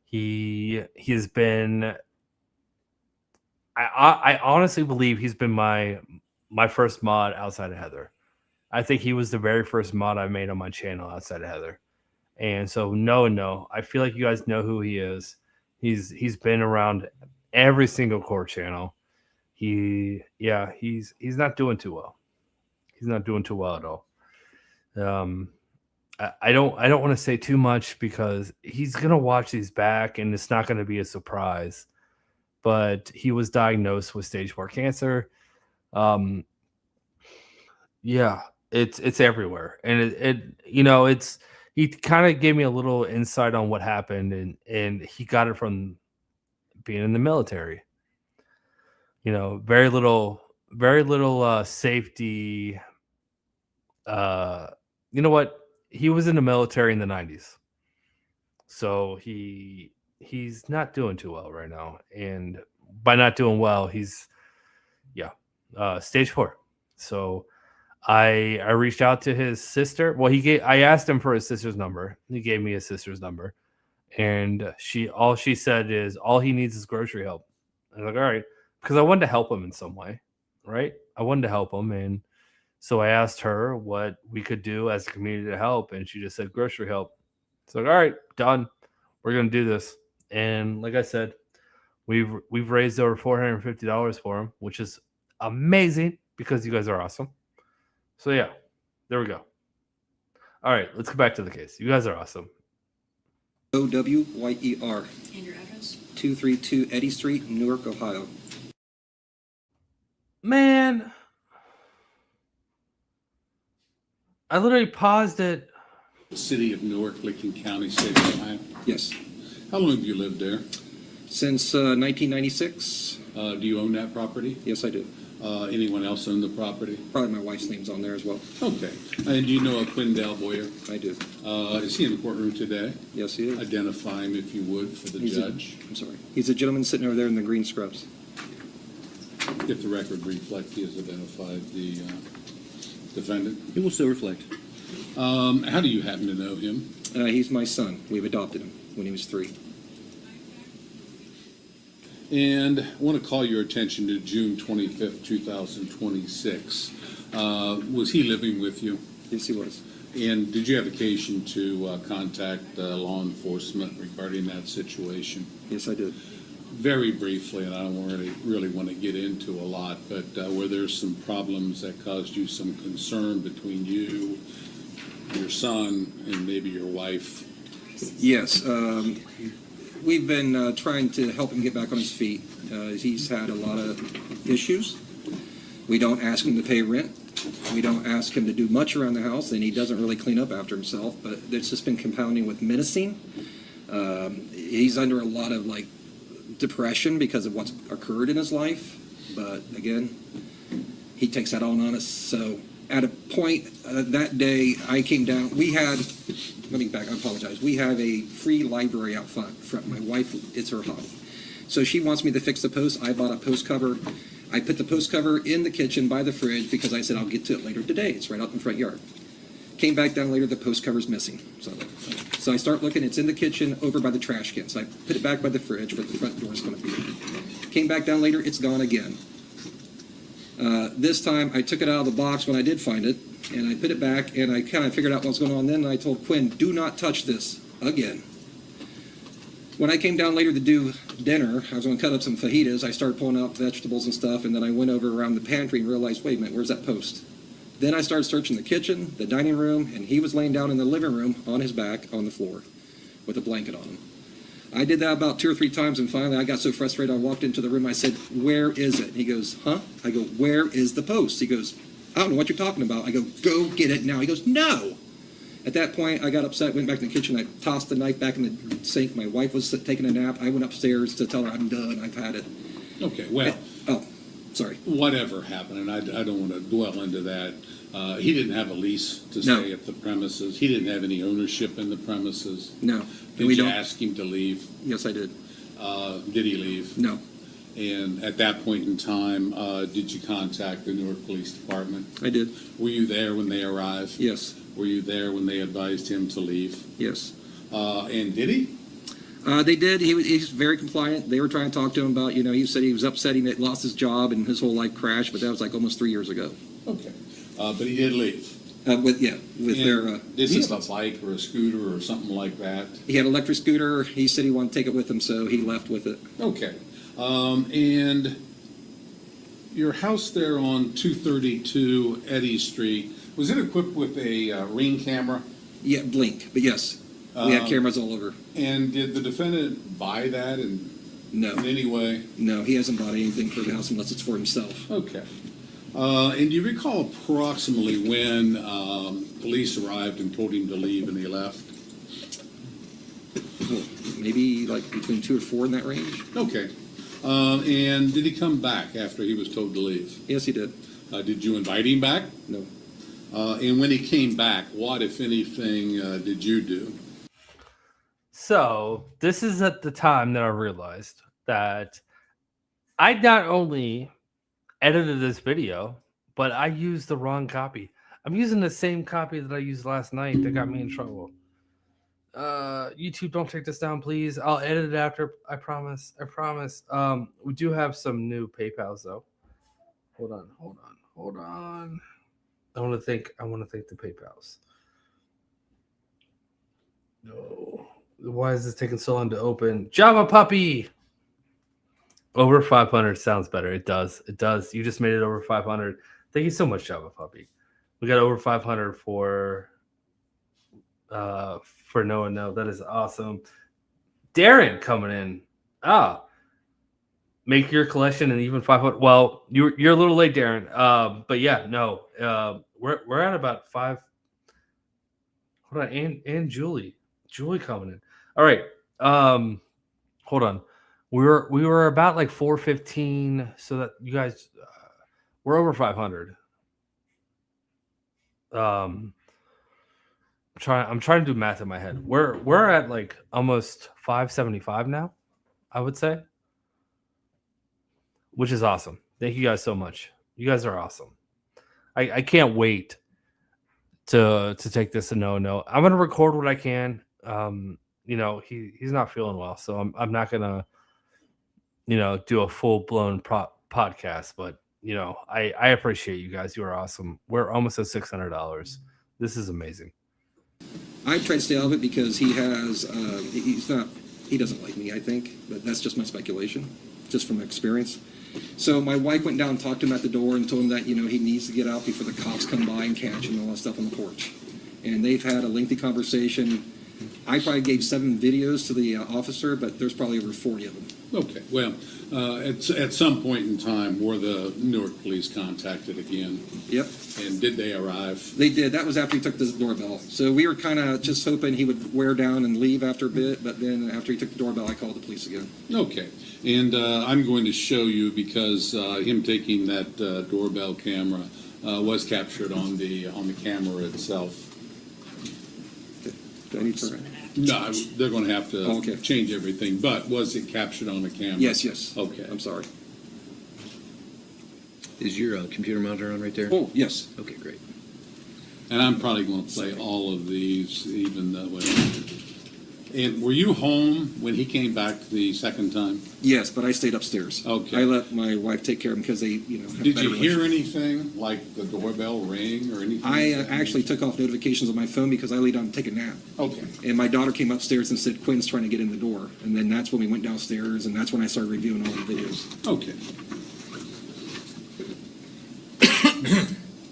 He has been, I honestly believe he's been my first mod outside of Heather. I think he was the very first mod I made on my channel outside of Heather. And so no, I feel like you guys know who he is. He's been around every single core channel. He's not doing too well. He's not doing too well at all. I don't want to say too much because he's gonna watch these back and it's not gonna be a surprise. But he was diagnosed with stage 4 cancer. It's everywhere, and he kind of gave me a little insight on what happened, and he got it from being in the military. Very little safety. You know what? He was in the military in the 90s. So he's not doing too well right now. And by not doing well, he's stage 4. So I reached out to his sister. Well, I asked him for his sister's number. He gave me his sister's number. And all she said is all he needs is grocery help. I was like, all right, because I wanted to help him in some way, right? I wanted to help him, and so I asked her what we could do as a community to help, and she just said grocery help. So all right, done. We're gonna do this. And like I said, we've raised over $450 for him, which is amazing because you guys are awesome. So yeah, there we go. All right, let's get back to the case. You guys are awesome. O-W-Y-E-R. And your address? 232 Eddy Street, Newark, Ohio. Man, I literally paused it. The city of Newark, Licking County, state of Ohio. Yes. How long have you lived there? Since 1996. Do you own that property? Yes, I do. Anyone else own the property? Probably my wife's name's on there as well. Okay. And do you know a Quindell Boyer? I do. Is he in the courtroom today? Yes, he is. Identify him, if you would, for the judge. I'm sorry. He's a gentleman sitting over there in the green scrubs. If the record reflects, he has identified the defendant. It will still reflect. How do you happen to know him? He's my son. We've adopted him when he was 3. And I want to call your attention to June 25th, 2026. Was he living with you? Yes, he was. And did you have occasion to contact law enforcement regarding that situation? Yes, I did. Very briefly, and I don't really want to get into a lot, but were there some problems that caused you some concern between you, your son, and maybe your wife? Yes. We've been trying to help him get back on his feet. He's had a lot of issues. We don't ask him to pay rent. We don't ask him to do much around the house, and he doesn't really clean up after himself, but it's just been compounding with menacing. He's under a lot of depression because of what's occurred in his life. But again, he takes that all on us. So at a point that day, I came down. Let me back. I apologize. We have a free library out front. My wife, it's her hobby. So she wants me to fix the post. I bought a post cover. I put the post cover in the kitchen by the fridge because I said I'll get to it later today. It's right out in the front yard. Came back down later, the post cover's missing. So I start looking, it's in the kitchen over by the trash can. So I put it back by the fridge where the front door's going to be. Came back down later, it's gone again. This time I took it out of the box when I did find it, and I put it back, and I kind of figured out what was going on then, and I told Quinn, do not touch this again. When I came down later to do dinner, I was going to cut up some fajitas. I started pulling out vegetables and stuff, and then I went over around the pantry and realized, wait a minute, where's that post? Then I started searching the kitchen, the dining room, and he was laying down in the living room on his back on the floor with a blanket on him. I did that about 2 or 3 times, and finally I got so frustrated I walked into the room. I said, where is it? He goes, huh? I go, where is the post? He goes, I don't know what you're talking about. I go, go get it now. He goes, no. At that point, I got upset, went back to the kitchen. I tossed the knife back in the sink. My wife was taking a nap. I went upstairs to tell her I'm done. I've had it. Okay, well. Sorry. Whatever happened, and I don't want to dwell into that. He didn't have a lease to stay at the premises. He didn't have any ownership in the premises. No. Did you ask him to leave? Yes, I did. Did he leave? No. And at that point in time, did you contact the Newark Police Department? I did. Were you there when they arrived? Yes. Were you there when they advised him to leave? Yes. And did he? They did. He's very compliant. They were trying to talk to him about, he said he was upset he lost his job and his whole life crashed, but that was like almost 3 years ago. Okay. But he did leave. With their did he have a bike or a scooter or something like that? He had an electric scooter. He said he wanted to take it with him, so he left with it. Okay. And your house there on 232 Eddy Street, was it equipped with a Ring camera? Yeah, Blink, but yes. We have cameras all over. And did the defendant buy that in any way? No, he hasn't bought anything for the house unless it's for himself. Okay. And do you recall approximately when police arrived and told him to leave and he left? Maybe like between 2 or 4 in that range. Okay. And did he come back after he was told to leave? Yes, he did. Did you invite him back? No. And when he came back, what, if anything, did you do? So this is at the time that I realized that I not only edited this video, but I used the wrong copy. I'm using the same copy that I used last night that got me in trouble. YouTube, don't take this down, please. I'll edit it after. I promise. I promise. We do have some new PayPals though. Hold on. I want to thank the PayPals. No. Why is this taking so long to open? Java Puppy. Over 500 sounds better. It does. You just made it over 500. Thank you so much, Java Puppy. We got over 500 for no and no. That is awesome. Darren coming in. Make your collection and even 500. Well, you're a little late, Darren. But yeah, no. We're at about 5. Hold on, and Julie coming in. All right. Hold on. We were about like 415, so that you guys we're over 500. I'm trying to do math in my head. We're at like almost 575 now, I would say, which is awesome. Thank you guys so much. You guys are awesome. I can't wait to take this to no. I'm gonna record what I can. He's not feeling well, so I'm not gonna do a full-blown podcast, but I appreciate you guys. You are awesome. We're almost at $600. This is amazing. I tried to stay out of it because he doesn't like me, I think, but that's just my speculation, just from experience. So my wife went down and talked to him at the door and told him that, he needs to get out before the cops come by and catch him and all that stuff on the porch. And they've had a lengthy conversation. I probably gave 7 videos to the officer, but there's probably over 40 of them. Okay, well, at some point in time, were the Newark police contacted again? Yep. And did they arrive? They did. That was after he took the doorbell. So we were kind of just hoping he would wear down and leave after a bit, but then after he took the doorbell, I called the police again. Okay, and I'm going to show you, because him taking that doorbell camera was captured on the camera itself. Do I need to? No, they're going to have to Oh, okay. change everything, but was it captured on the camera? Yes, yes. Okay. I'm sorry. Is your computer monitor on right there? Oh, yes. Okay, great. And I'm probably going to play all of these, even though. And were you home when he came back the second time? Yes, but I stayed upstairs. Okay. I let my wife take care of him because they, have Did better you hear relationship. anything, like the doorbell ring or anything? I actually took off notifications on my phone because I lay down to take a nap. Okay. And my daughter came upstairs and said, Quinn's trying to get in the door. And then that's when we went downstairs, and that's when I started reviewing all the videos. Okay.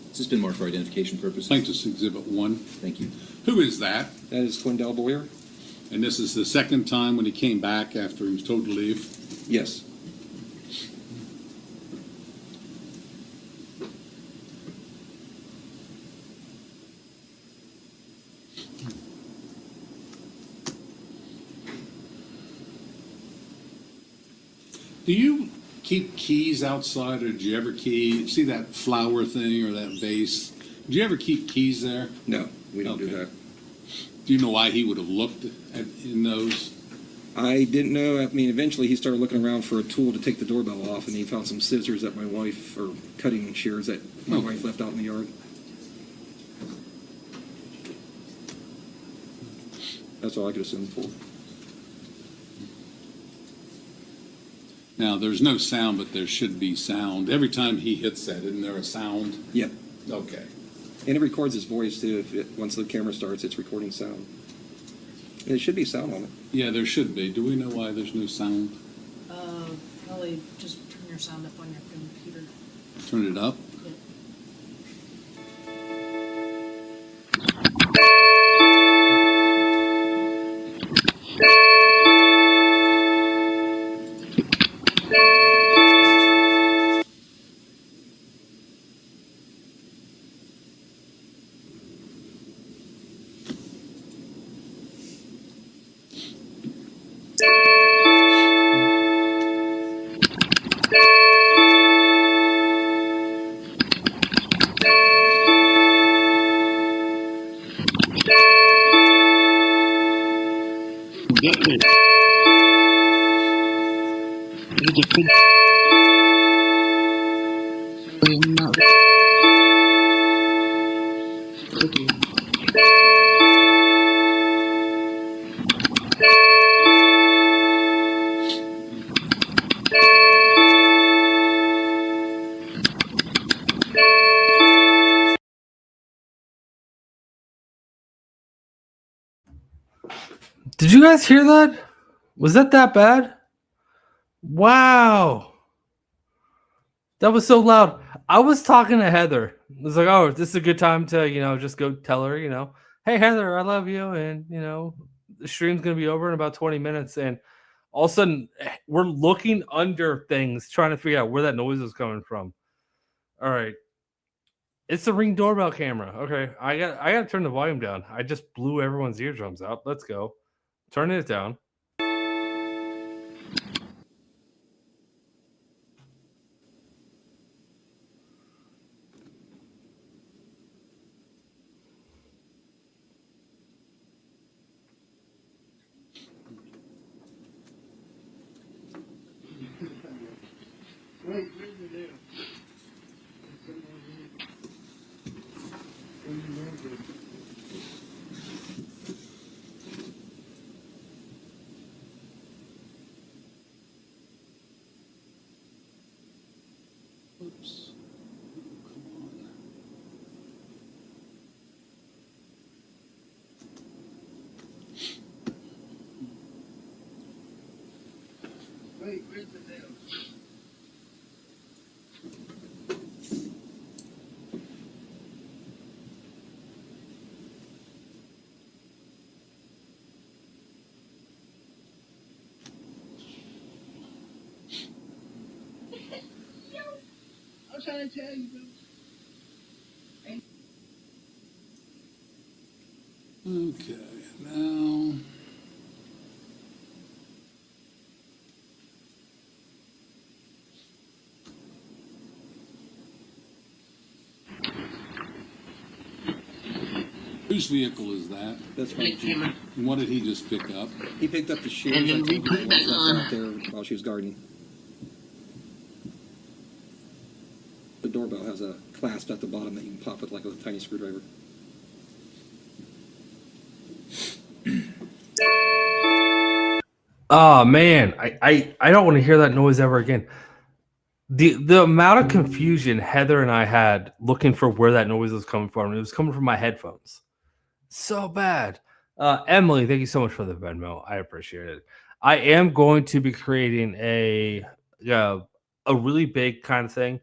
This has been marked for identification purposes. Plaintiff's Exhibit 1. Thank you. Who is that? That is Quindell Boyer? And this is the second time when he came back after he was told to leave? Yes. Do you keep keys outside, or did you ever see that flower thing or that vase? Did you ever keep keys there? No, we don't do Okay. that. Do you know why he would have looked in those? I didn't know. I mean, eventually he started looking around for a tool to take the doorbell off, and he found some scissors that my wife, or cutting shears that my Okay. wife left out in the yard. That's all I could assume for. Now, there's no sound, but there should be sound. Every time he hits that, isn't there a sound? Yep. Okay. And it records his voice too. Once the camera starts, it's recording sound. And there should be sound on it. Yeah, there should be. Do we know why there's no sound? Probably just turn your sound up on your computer. Turn it up? Yeah. Did you guys hear that? Was that bad? Wow. That was so loud. I was talking to Heather. I was like, oh, this is a good time to, just go tell her, hey, Heather, I love you. And, the stream's going to be over in about 20 minutes. And all of a sudden, we're looking under things, trying to figure out where that noise was coming from. All right. It's the Ring doorbell camera. Okay. I got to turn the volume down. I just blew everyone's eardrums out. Let's go. Turn it down. Oops. Come on. Wait, where's the nail? I'm trying to tell you, bro. Okay, now. Whose vehicle is that? That's right. And what did he just pick up? He picked up the shoes And I then we told put him it back was left on. out there while she was gardening. The doorbell has a clasp at the bottom that you can pop with like a tiny screwdriver. Oh man, I don't want to hear that noise ever again. The amount of confusion Heather and I had looking for where that noise was coming from, it was coming from my headphones. So bad. Emily, thank you so much for the Venmo. I appreciate it. I am going to be creating a really big kind of thing.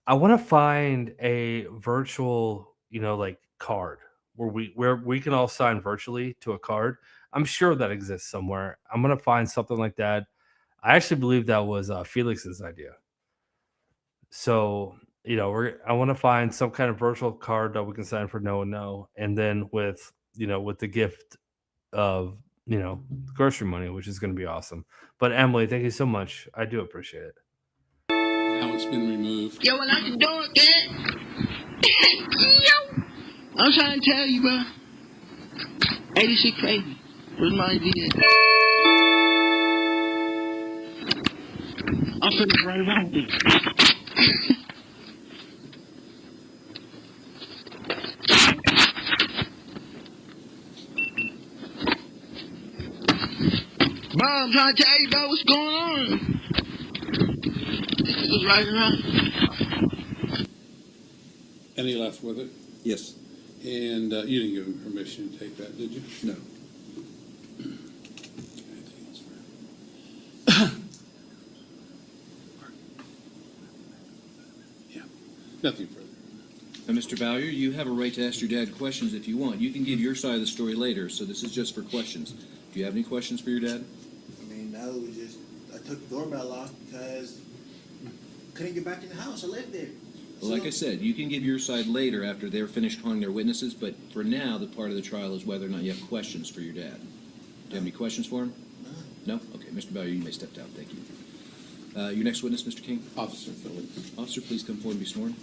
I want to find a virtual, like card where we can all sign virtually to a card. I'm sure that exists somewhere. I'm gonna find something like that. I actually believe that was Felix's idea. So I want to find some kind of virtual card that we can sign for no and no, and then with the gift of grocery money, which is going to be awesome. But Emily, thank you so much. I do appreciate it. Now it's been removed. Yo, unlock the door, Dad. Yo. I'm trying to tell you, bro. 86 crazy. Where's my idea? I'm finna right around with it. Bro, I'm trying to tell you, bro, what's going on? This is right around. And he left with it? Yes. And you didn't give him permission to take that, did you? No. Yeah, nothing further. Now, Mr. Bowyer, you have a right to ask your dad questions if you want. You can give your side of the story later, so this is just for questions. Do you have any questions for your dad? I mean, that was just, I took the doorbell off because I couldn't get back in the house. I lived there. Well, like I said, you can give your side later after they're finished calling their witnesses, but for now, the part of the trial is whether or not you have questions for your dad. Do you have any questions for him? No? Okay, Mr. Bowyer, you may step down. Thank you. Your next witness, Mr. King? Officer Phillips. Officer, please come forward and be sworn.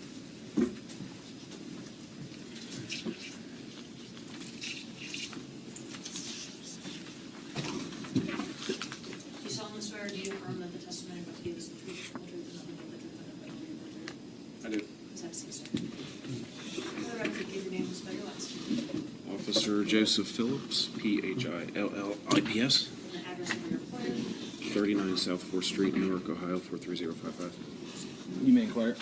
You solemnly swear or do you affirm that the testimony about to give is the truth, the truth, and nothing but the truth, and nothing but the truth? I do. Please have a seat, sir. For the record, give your name and spell your last name. Officer Joseph Phillips, Phillips, And the address of your employer. 39 South 4th Street, Newark, Ohio, 43055. You may inquire.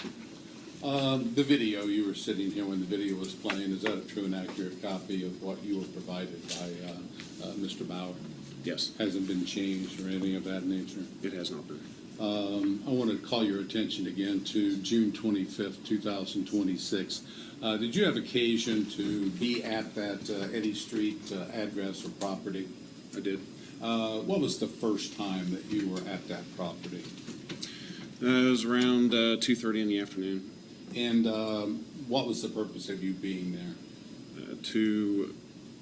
The video, you were sitting here when the video was playing, is that a true and accurate copy of what you were provided by Mr. Bauer? Yes, Hasn't been changed or anything of that nature? it has not been. I want to call your attention again to June 25th, 2026. Did you have occasion to be at that Eddy Street address or property? I did. What was the first time that you were at that property? It was around 2:30 in the afternoon. And what was the purpose of you being there? To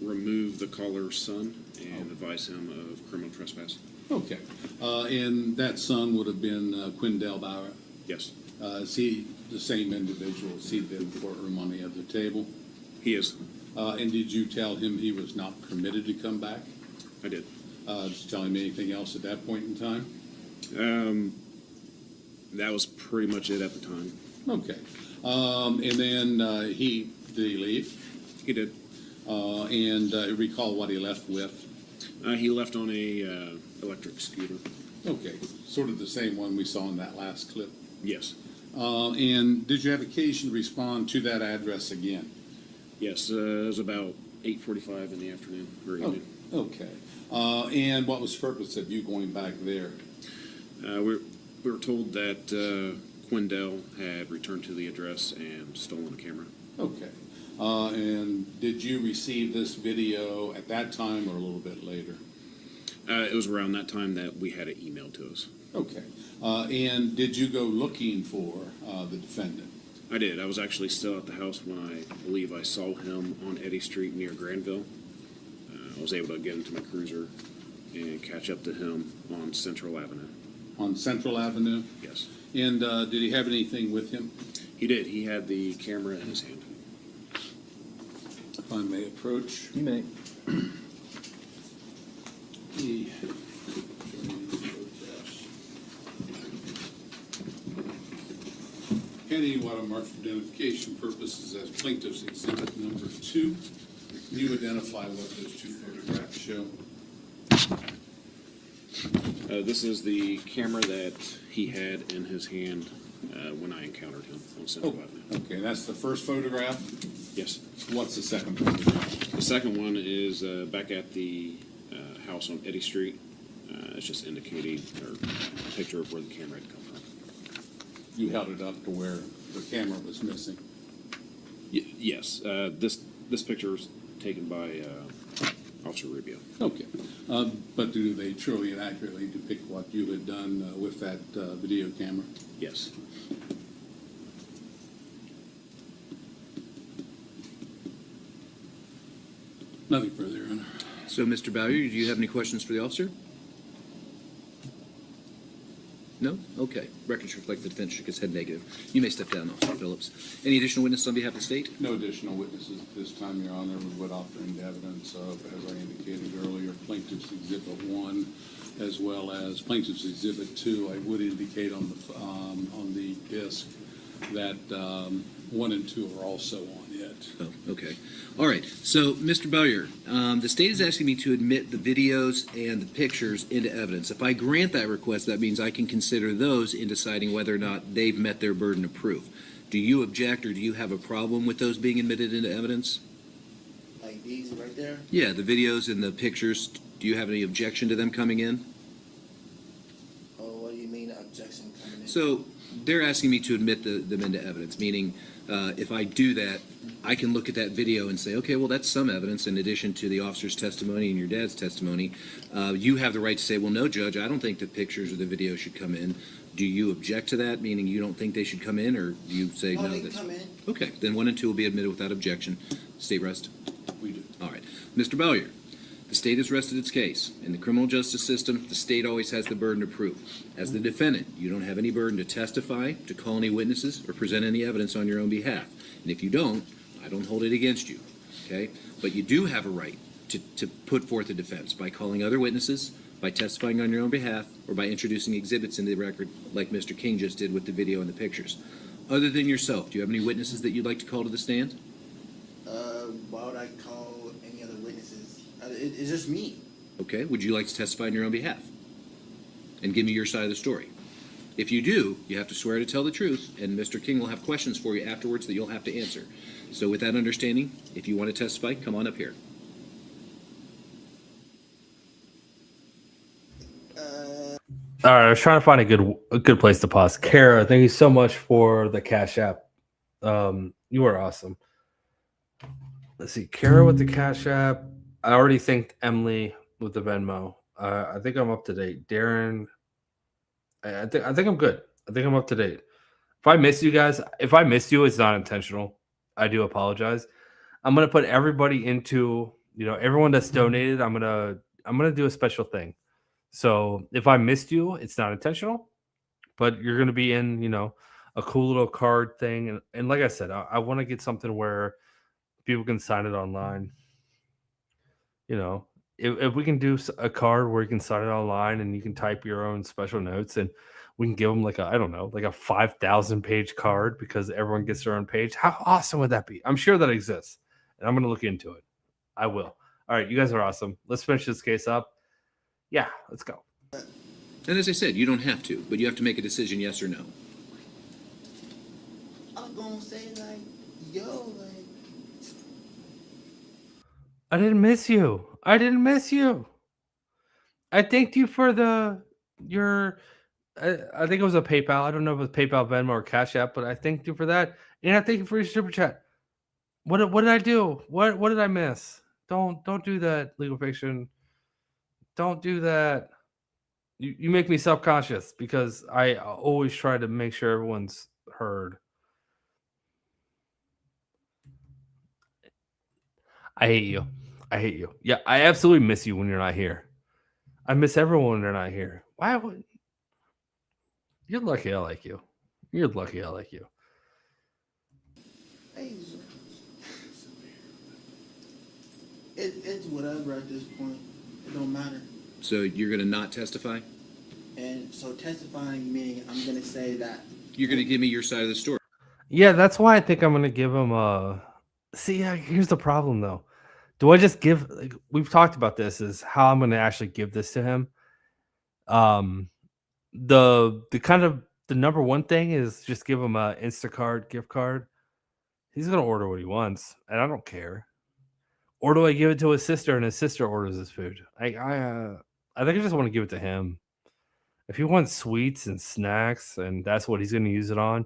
remove the caller's son and advise him of criminal trespass. Okay. And that son would have been Quindell Bauer? Yes, Is he the same individual? Is he in the courtroom on the other table? he is. And did you tell him he was not permitted to come back? I did. Did you tell him anything else at that point in time? That was pretty much it at the time. Okay. And then did he leave? He did. And recall what he left with? He left on a electric scooter. Okay, sort of the same one we saw in that last clip. Yes. And did you have occasion to respond to that address again? Yes, it was about 8:45 in the afternoon or evening. Okay. And what was the purpose of you going back there? We were told that Quindell had returned to the address and stolen a camera. Okay. And did you receive this video at that time or a little bit later? It was around that time that we had it emailed to us. Okay. And did you go looking for the defendant? I did. I was actually still at the house when I believe I saw him on Eddy Street near Granville. I was able to get into my cruiser and catch up to him on Central Avenue. On Central Avenue? Yes. And did he have anything with him? He did. He had the camera in his hand. If I may approach. You may. Kenny, what are marked for identification purposes as plaintiff's exhibit number 2. Can you identify what those 2 photographs show? This is the camera that he had in his hand when I encountered him on Central Avenue. Okay, that's the first photograph. Yes. What's the second photograph? The second one is back at the house on Eddy Street. It's just indicating or a picture of where the camera had come from. You held it up to where the camera was missing. Yes. This picture is taken by Officer Rubio. Okay. But do they truly and accurately depict what you had done with that video camera? Yes. Nothing further, Your Honor. So, Mr. Bowyer, do you have any questions for the officer? No? Okay. Records reflect the defense shook his head negative. You may step down, Officer Phillips. Any additional witnesses on behalf of the state? No additional witnesses at this time, Your Honor. We would offer into evidence of, as I indicated earlier, Plaintiff's Exhibit 1 as well as Plaintiff's Exhibit 2. I would indicate on the disc that 1 and 2 are also on it. Oh, okay. All right. So, Mr. Bowyer, the state is asking me to admit the videos and the pictures into evidence. If I grant that request, that means I can consider those in deciding whether or not they've met their burden of proof. Do you object or do you have a problem with those being admitted into evidence? Like these right there? Yeah, the videos and the pictures. Do you have any objection to them coming in? Oh, what do you mean objection coming in? So they're asking me to admit them into evidence, meaning if I do that, I can look at that video and say, okay, well, that's some evidence in addition to the officer's testimony and your dad's testimony. You have the right to say, well, no, Judge, I don't think the pictures or the video should come in. Do you object to that, meaning you don't think they should come in, or do you say no? They can come in. Okay, then 1 and 2 will be admitted without objection. State rest. We do. All right. Mr. Bowyer, the state has rested its case. In the criminal justice system, the state always has the burden of proof. As the defendant, you don't have any burden to testify, to call any witnesses, or present any evidence on your own behalf. And if you don't, I don't hold it against you, okay? But you do have a right to put forth a defense by calling other witnesses, by testifying on your own behalf, or by introducing exhibits into the record like Mr. King just did with the video and the pictures. Other than yourself, do you have any witnesses that you'd like to call to the stand? Why would I call any other witnesses? It's just me. Okay, would you like to testify on your own behalf? And give me your side of the story. If you do, you have to swear to tell the truth, and Mr. King will have questions for you afterwards that you'll have to answer. So with that understanding, if you want to testify, come on up here. All right, I was trying to find a good place to pause. Kara, thank you so much for the Cash App. You are awesome. Let's see, Kara with the Cash App. I already thanked Emily with the Venmo. I think I'm up to date. Darren, I think I'm good. I think I'm up to date. If I miss you guys, if I miss you, it's not intentional. I do apologize. I'm gonna put everybody into, everyone that's donated. I'm gonna do a special thing. So if I missed you, it's not intentional, but you're gonna be in, a cool little card thing. And like I said, I want to get something where people can sign it online. If we can do a card where you can sign it online and you can type your own special notes, and we can give them like a 5,000 page card because everyone gets their own page. How awesome would that be? I'm sure that exists, and I'm going to look into it. I will. All right, you guys are awesome. Let's finish this case up. Yeah, let's go. And as I said, you don't have to, but you have to make a decision, yes or no. I'm gonna say like, yo, like. I didn't miss you. I didn't miss you. I thanked you for your. I think it was a PayPal. I don't know if it was PayPal, Venmo, or Cash App, but I thanked you for that, and I thank you for your super chat. What did I do? What did I miss? Don't do that, Legal Fiction. Don't do that. You make me self-conscious because I always try to make sure everyone's heard. I hate you. I hate you. Yeah, I absolutely miss you when you're not here. I miss everyone when they're not here. Why would you're lucky I like you. You're lucky I like you. Hey, it's whatever at this point. It don't matter. So you're going to not testify? And so testifying meaning I'm gonna say that. You're going to give me your side of the story. Yeah, that's why I think I'm gonna give him a. See, here's the problem though. Do I just give? Like, we've talked about this. Is how I'm gonna actually give this to him. Um, the kind of the number one thing is just give him a Instacart gift card. He's gonna order what he wants, and I don't care. Or do I give it to his sister and his sister orders his food? I think I just want to give it to him. If he wants sweets and snacks and that's what he's going to use it on,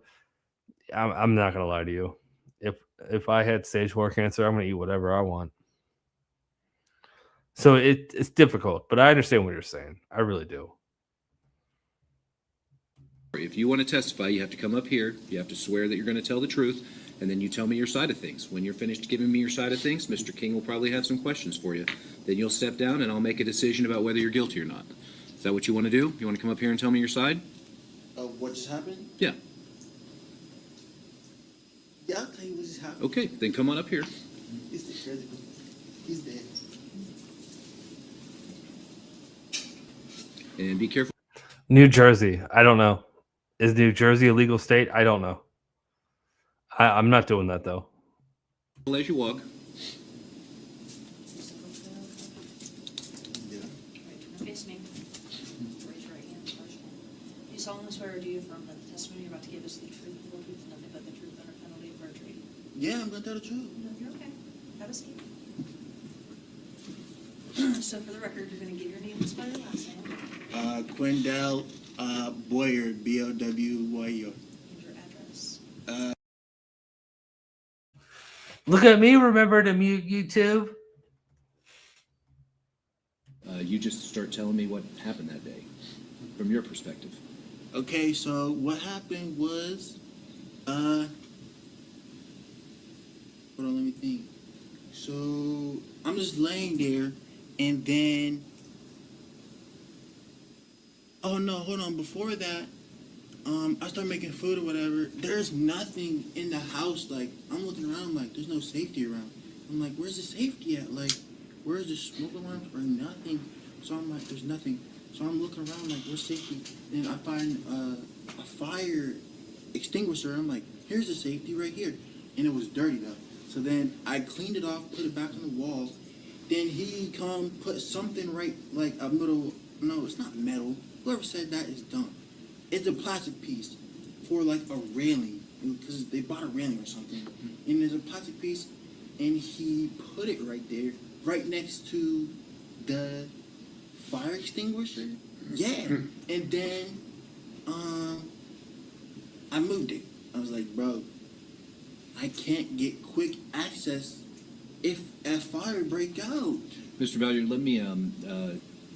I'm not going to lie to you. If I had stage 4 cancer, I'm going to eat whatever I want. So it's difficult, but I understand what you're saying. I really do. If you want to testify, you have to come up here. You have to swear that you're going to tell the truth, and then you tell me your side of things. When you're finished giving me your side of things, Mr. King will probably have some questions for you. Then you'll step down, and I'll make a decision about whether you're guilty or not. Is that what you want to do? You want to come up here and tell me your side? Of what just happened? Yeah. Yeah, I'll tell you what just happened. Okay, then come on up here. He's dead. He's dead. And be careful. New Jersey. I don't know. Is New Jersey a legal state? I don't know. I'm not doing that though. As you walk. Face me. Raise your right hand first. Do you solemnly swear or do you affirm that the testimony you're about to give is the truth, the whole truth, and nothing but the truth under penalty of perjury? Yeah, I'm gonna tell the truth. No, you're okay. Have a seat. So for the record, you're gonna give your name and spell your last name. Quindell Boyer, B-O-W-Y-E-R. And your address. Look at me, remember to mute YouTube. You just start telling me what happened that day, from your perspective. Okay, so what happened was, hold on, let me think. So I'm just laying there, and then, oh no, hold on. Before that, I start making food or whatever. There's nothing in the house. Like I'm looking around, like there's no safety around. I'm like, where's the safety at? Like, where's the smoke alarms or nothing? So I'm like, there's nothing. So I'm looking around, like, where's safety? And I find a fire extinguisher. I'm like, here's the safety right here. And it was dirty though. So then I cleaned it off, put it back on the wall. Then he come put something right, like a little. No, it's not metal. Whoever said that is dumb. It's a plastic piece for like a railing because they bought a railing or something. And there's a plastic piece, and he put it right there, right next to the fire extinguisher. Yeah. And then I moved it. I was like, bro, I can't get quick access if a fire break out. Mr. Vallier, let me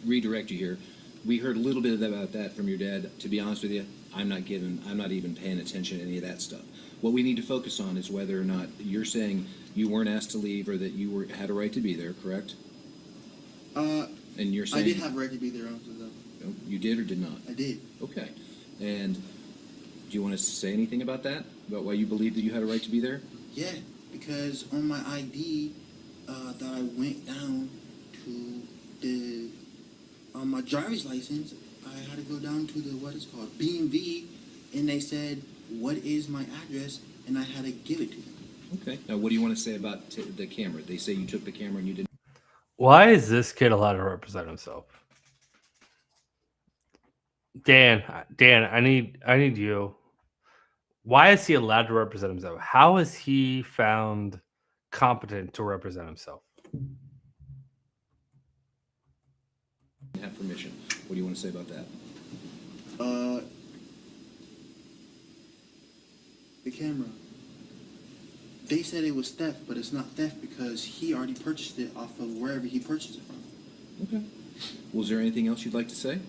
redirect you here. We heard a little bit about that from your dad. To be honest with you, I'm not even paying attention to any of that stuff. What we need to focus on is whether or not you're saying you weren't asked to leave or that you had a right to be there, correct? And you're saying I did have a right to be there. No, you did or did not? I did. Okay. And do you want to say anything about that? About why you believe that you had a right to be there? Yeah, because on my ID that I went down to the on my driver's license, I had to go down to the what is called B&V, and they said, "What is my address?" And I had to give it to them. Okay. Now, what do you want to say about the camera? They say you took the camera and you didn't. Why is this kid allowed to represent himself? Dan, I need you. Why is he allowed to represent himself? How is he found competent to represent himself? Have permission. What do you want to say about that? The camera. They said it was theft, but it's not theft because he already purchased it off of wherever he purchased it from. Okay. Was there anything else you'd like to say?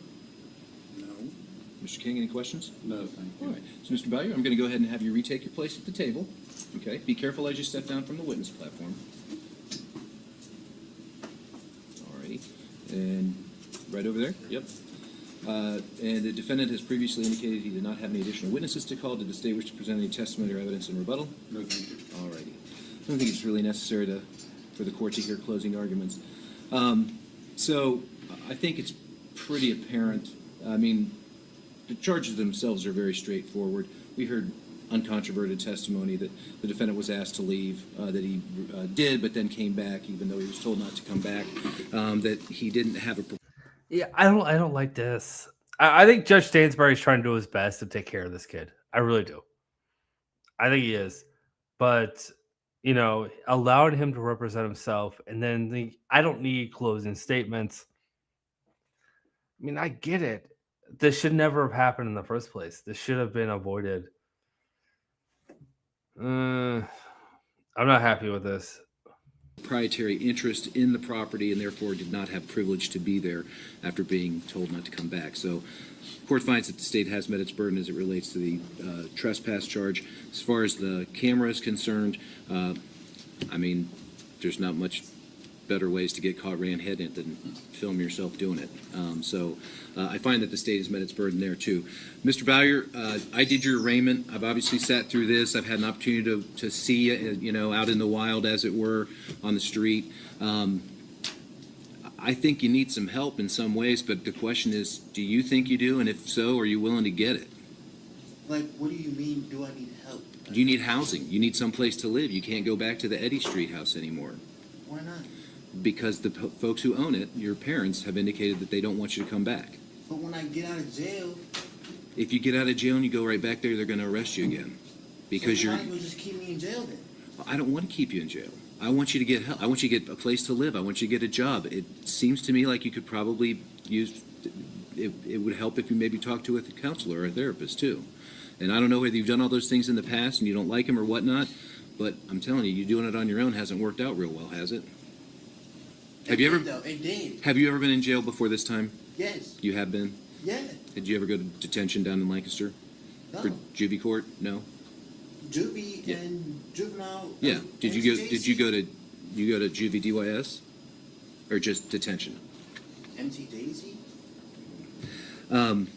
Mr. King, any questions? No, thank All you. right. So, Mr. Bowyer, I'm going to go ahead and have you retake your place at the table. Okay. Be careful as you step down from the witness platform. All righty. And right over there? Yep. And the defendant has previously indicated he did not have any additional witnesses to call. Did the state wish to present any testimony or evidence in rebuttal? No, thank you. All righty. I don't think it's really necessary for the court to hear closing arguments. So I think it's pretty apparent. I mean, the charges themselves are very straightforward. We heard uncontroverted testimony that the defendant was asked to leave, that he did, but then came back, even though he was told not to come back, that he didn't have a... Yeah, I don't like this. I think Judge Stansbury's trying to do his best to take care of this kid. I really do. I think he is. But, you know, allowing him to represent himself, and then I don't need closing statements. I mean, I get it. This should never have happened in the first place. This should have been avoided. I'm not happy with this. Proprietary interest in the property and therefore did not have privilege to be there after being told not to come back. So the court finds that the state has met its burden as it relates to the trespass charge. As far as the camera is concerned, I mean, there's not much better ways to get caught red-handed than film yourself doing it. So I find that the state has met its burden there too. Mr. Bowyer, I did your arraignment. I've obviously sat through this. I've had an opportunity to see you, out in the wild, as it were, on the street. I think you need some help in some ways, but the question is, do you think you do? And if so, are you willing to get it? Like, what do you mean, do I need help? You need housing. You need someplace to live. You can't go back to the Eddy Street house anymore. Why not? Because the folks who own it, your parents, have indicated that they don't want you to come back. But when I get out of jail... If you get out of jail and you go right back there, they're going to arrest you again. Because so you're... why don't you just keep me in jail then? I don't want to keep you in jail. I want you to get help. I want you to get a place to live. I want you to get a job. It seems to me like you could probably use... It would help if you maybe talk to a counselor or a therapist too. And I don't know whether you've done all those things in the past and you don't like them or whatnot, but I'm telling you, doing it on your own hasn't worked out real well, has it? Have you ever? It did. Have you ever been in jail before this time? Yes. You have been? Yeah. Did you ever go to detention down in Lancaster? No. For juvie court? No. Juvie and juvenile. Yeah. Did you go? MTJC? Did you go to juvie DYS, or just detention? MT Daisy.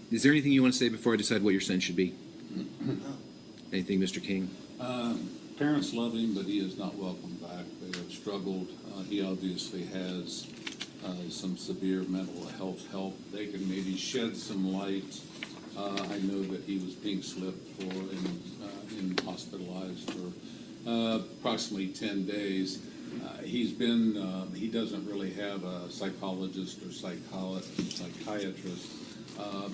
Is there anything you want to say before I decide what your sentence should be? No. Anything, Mr. King? Parents love him, but he is not welcome back. They have struggled. He obviously has some severe mental health help. They can maybe shed some light. I know that he was pink slipped and hospitalized for approximately 10 days. He doesn't really have a psychologist or psychiatrist.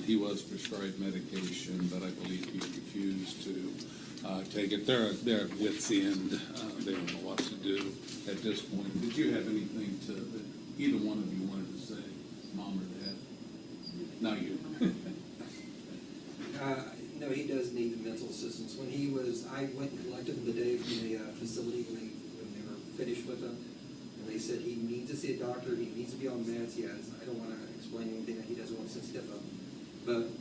He was prescribed medication, but I believe he refused to take it. They're at wit's end. They don't know what to do at this point. Did you have anything that either one of you wanted to say, Mom or Dad? Not you. No, he does need mental assistance. I went and collected him today from the facility when they were finished with him, and they said he needs to see a doctor. He needs to be on meds. I don't want to explain anything that he doesn't want since HIPAA, but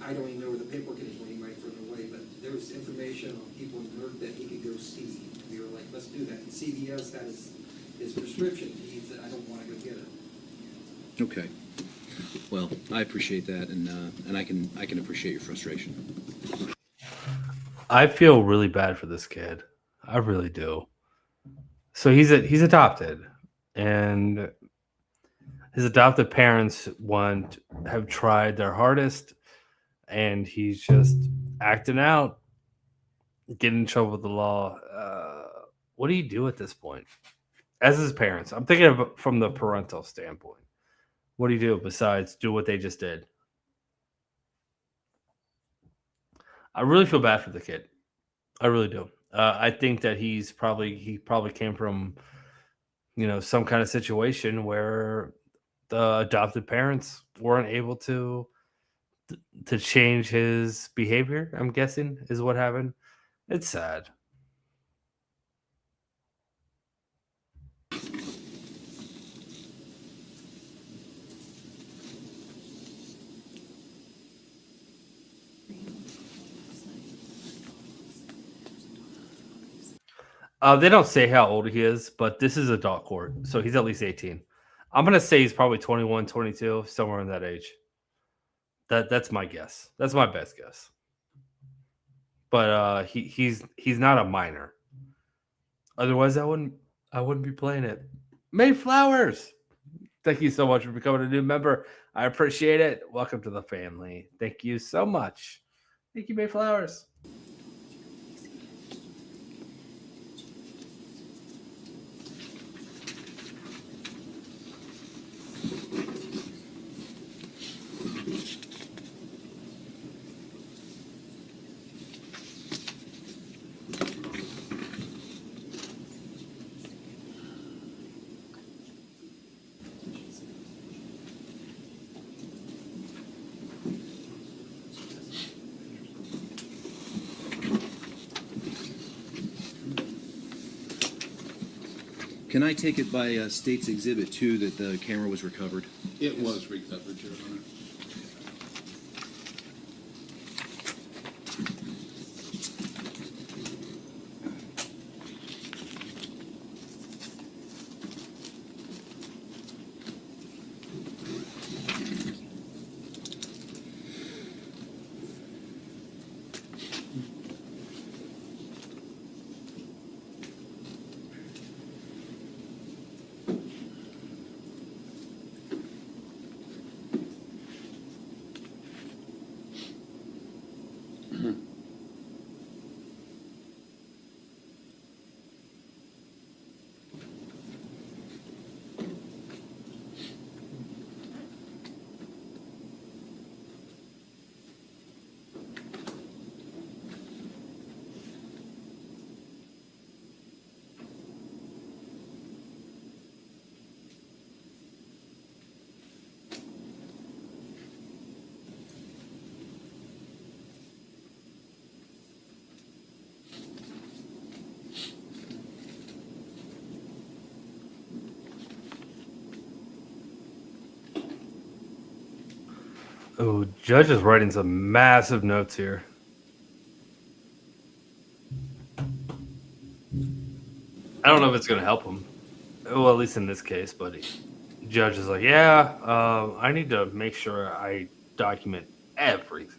I don't even know where the paperwork is when he might throw it away. But there was information on people in Merck that he could go see. We were like, let's do that. And CVS had his prescription. He said, I don't want to go get it. Okay. Well, I appreciate that, and I can appreciate your frustration. I feel really bad for this kid. I really do. So he's adopted, and his adopted parents have tried their hardest, and he's just acting out, getting in trouble with the law. What do you do at this point? As his parents, I'm thinking of from the parental standpoint. What do you do besides do what they just did? I really feel bad for the kid. I really do. I think that he probably came from, some kind of situation where the adopted parents weren't able to change his behavior. I'm guessing is what happened. It's sad. They don't say how old he is, but this is adult court, so he's at least 18. I'm gonna say he's probably 21, 22, somewhere in that age. That's my guess. That's my best guess. But he's not a minor. Otherwise, I wouldn't be playing it. May Flowers, thank you so much for becoming a new member. I appreciate it. Welcome to the family. Thank you so much. Thank you, May Flowers. Can I take it by State's Exhibit 2 that the camera was recovered? It was recovered, Your Honor. Oh, Judge is writing some massive notes here. I don't know if it's going to help him. Well, at least in this case, but Judge is like, yeah, I need to make sure I document everything.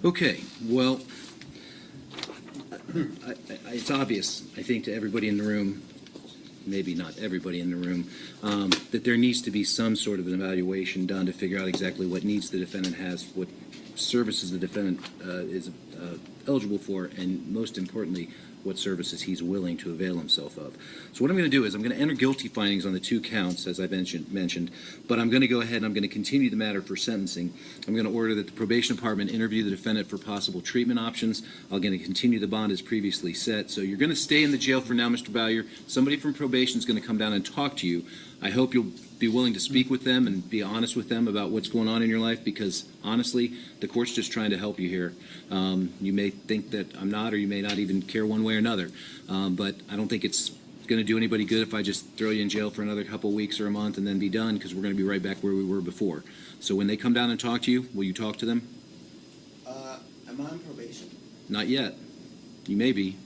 Okay, well, it's obvious, I think, to everybody in the room, maybe not everybody in the room, that there needs to be some sort of an evaluation done to figure out exactly what needs the defendant has, what services the defendant is eligible for, and most importantly, what services he's willing to avail himself of. So what I'm going to do is I'm going to enter guilty findings on the 2 counts, as I mentioned, but I'm going to go ahead and I'm going to continue the matter for sentencing. I'm going to order that the probation department interview the defendant for possible treatment options. I'm going to continue the bond as previously set. So you're going to stay in the jail for now, Mr. Bowyer. Somebody from probation is going to come down and talk to you. I hope you'll be willing to speak with them and be honest with them about what's going on in your life, because honestly, the court's just trying to help you here. You may think that I'm not, or you may not even care one way or another, but I don't think it's going to do anybody good if I just throw you in jail for another couple of weeks or a month and then be done, because we're going to be right back where we were before. So when they come down and talk to you, will you talk to them? Am I on probation? Not yet. You may be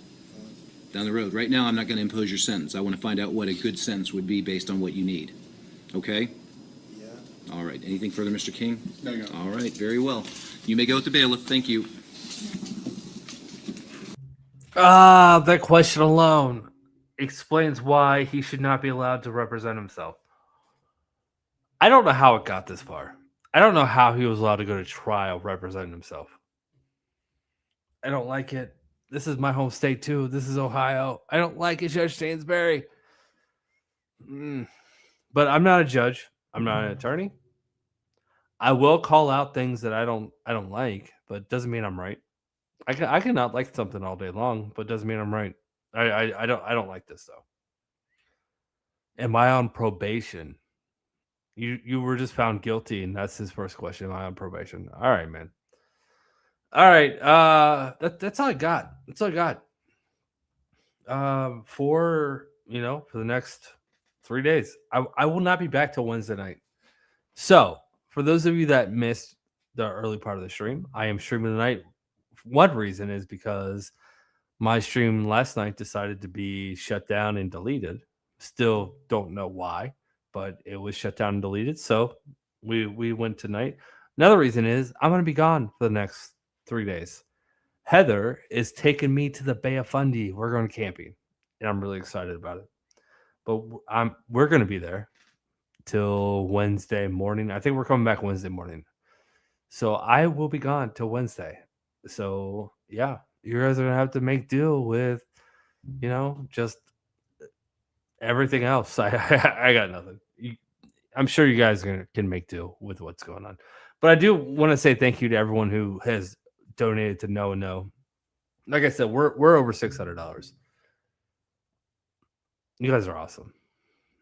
down the road. Right now, I'm not going to impose your sentence. I want to find out what a good sentence would be based on what you need. Okay? Yeah. All right. Anything further, Mr. King? No, Your Honor. All right. Very well. You may go with the bailiff. Thank you. That question alone explains why he should not be allowed to represent himself. I don't know how it got this far. I don't know how he was allowed to go to trial representing himself. I don't like it. This is my home state too. This is Ohio. I don't like it, Judge Stansbury. But I'm not a judge. I'm not an attorney. I will call out things that I don't like, but it doesn't mean I'm right. I cannot like something all day long, but it doesn't mean I'm right. I don't like this though. Am I on probation? You were just found guilty, and that's his first question. Am I on probation? All right, man. All right. That's all I got. That's all I got. For the next 3 days. I will not be back till Wednesday night. So for those of you that missed the early part of the stream, I am streaming tonight. One reason is because my stream last night decided to be shut down and deleted. Still don't know why, but it was shut down and deleted. So we went tonight. Another reason is I'm gonna be gone for the next 3 days. Heather is taking me to the Bay of Fundy. We're going camping, and I'm really excited about it. But we're gonna be there till Wednesday morning. I think we're coming back Wednesday morning. So I will be gone till Wednesday. So yeah, you guys are gonna have to make deal with, just everything else. I got nothing. I'm sure you guys can make do with what's going on. But I do want to say thank you to everyone who has donated to No No. Like I said, we're over $600. You guys are awesome.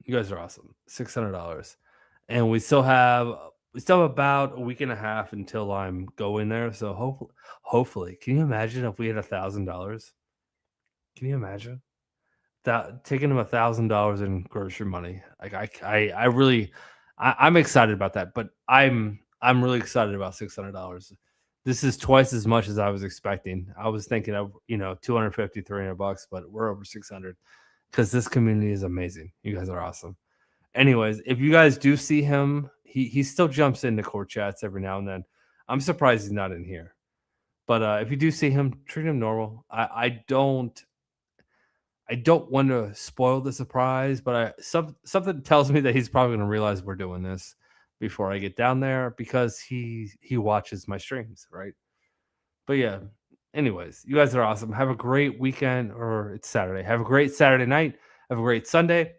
You guys are awesome. $600, and we still have about a week and a half until I'm going there. So hopefully, can you imagine if we had $1,000? Can you imagine that taking him $1,000 in grocery money? Like I really, I'm excited about that. But I'm really excited about $600. This is twice as much as I was expecting. I was thinking of 250, $300, but we're over 600 because this community is amazing. You guys are awesome. Anyways, if you guys do see him, he still jumps into court chats every now and then. I'm surprised he's not in here. But if you do see him, treat him normal. I don't want to spoil the surprise, but something tells me that he's probably going to realize we're doing this before I get down there because he watches my streams, right? But yeah, anyways, you guys are awesome. Have a great weekend, or it's Saturday. Have a great Saturday night. Have a great Sunday.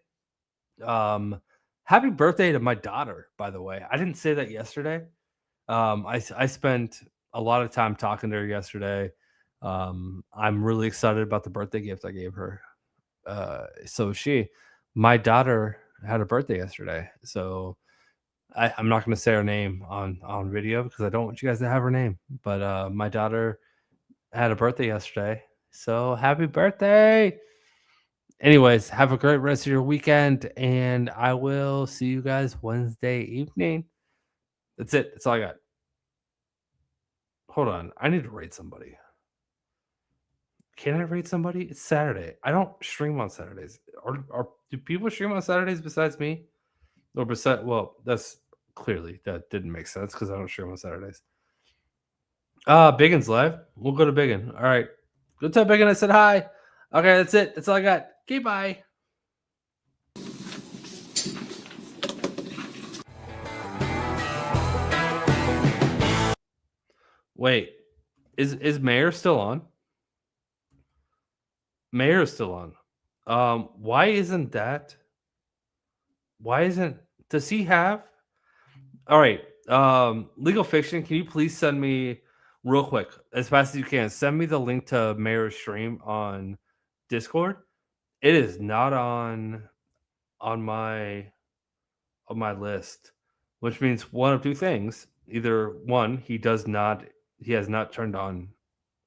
Happy birthday to my daughter, by the way. I didn't say that yesterday. I spent a lot of time talking to her yesterday. I'm really excited about the birthday gift I gave her. My daughter had a birthday yesterday. So I'm not going to say her name on video because I don't want you guys to have her name. But my daughter had a birthday yesterday. So happy birthday. Anyways, have a great rest of your weekend, and I will see you guys Wednesday evening. That's it. That's all I got. Hold on. I need to rate somebody. Can I rate somebody? It's Saturday. I don't stream on Saturdays. Or do people stream on Saturdays besides me? Or well, that didn't make sense because I don't stream on Saturdays. Biggins live. We'll go to Biggin. All right. Go tell Biggin I said hi. Okay, that's it. That's all I got. Okay, bye. Wait, is Mayor still on? Mayor is still on. Why isn't does he have? All right. Legal Fiction, can you please send me real quick, as fast as you can, send me the link to Mayor's stream on Discord. It is not on my list, which means one of two things. Either one, he has not turned on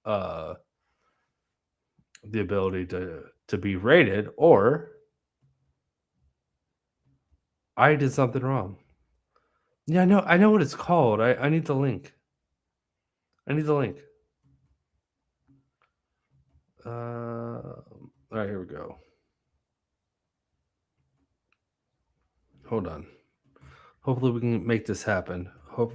the ability to be rated, or I did something wrong. Yeah, I know what it's called. I need the link. All right, here we go. Hold on. Hopefully we can make this happen. Do.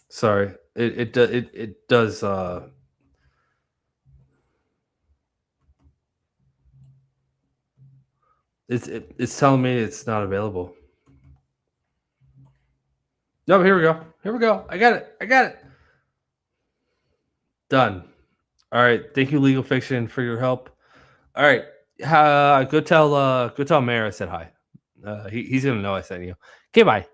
Sorry, it does. It's telling me it's not available. No, here we go. I got it. Done. All right. Thank you, Legal Fiction, for your help. All right. Go tell Mayor I said hi. He's gonna know I sent you. Okay, bye.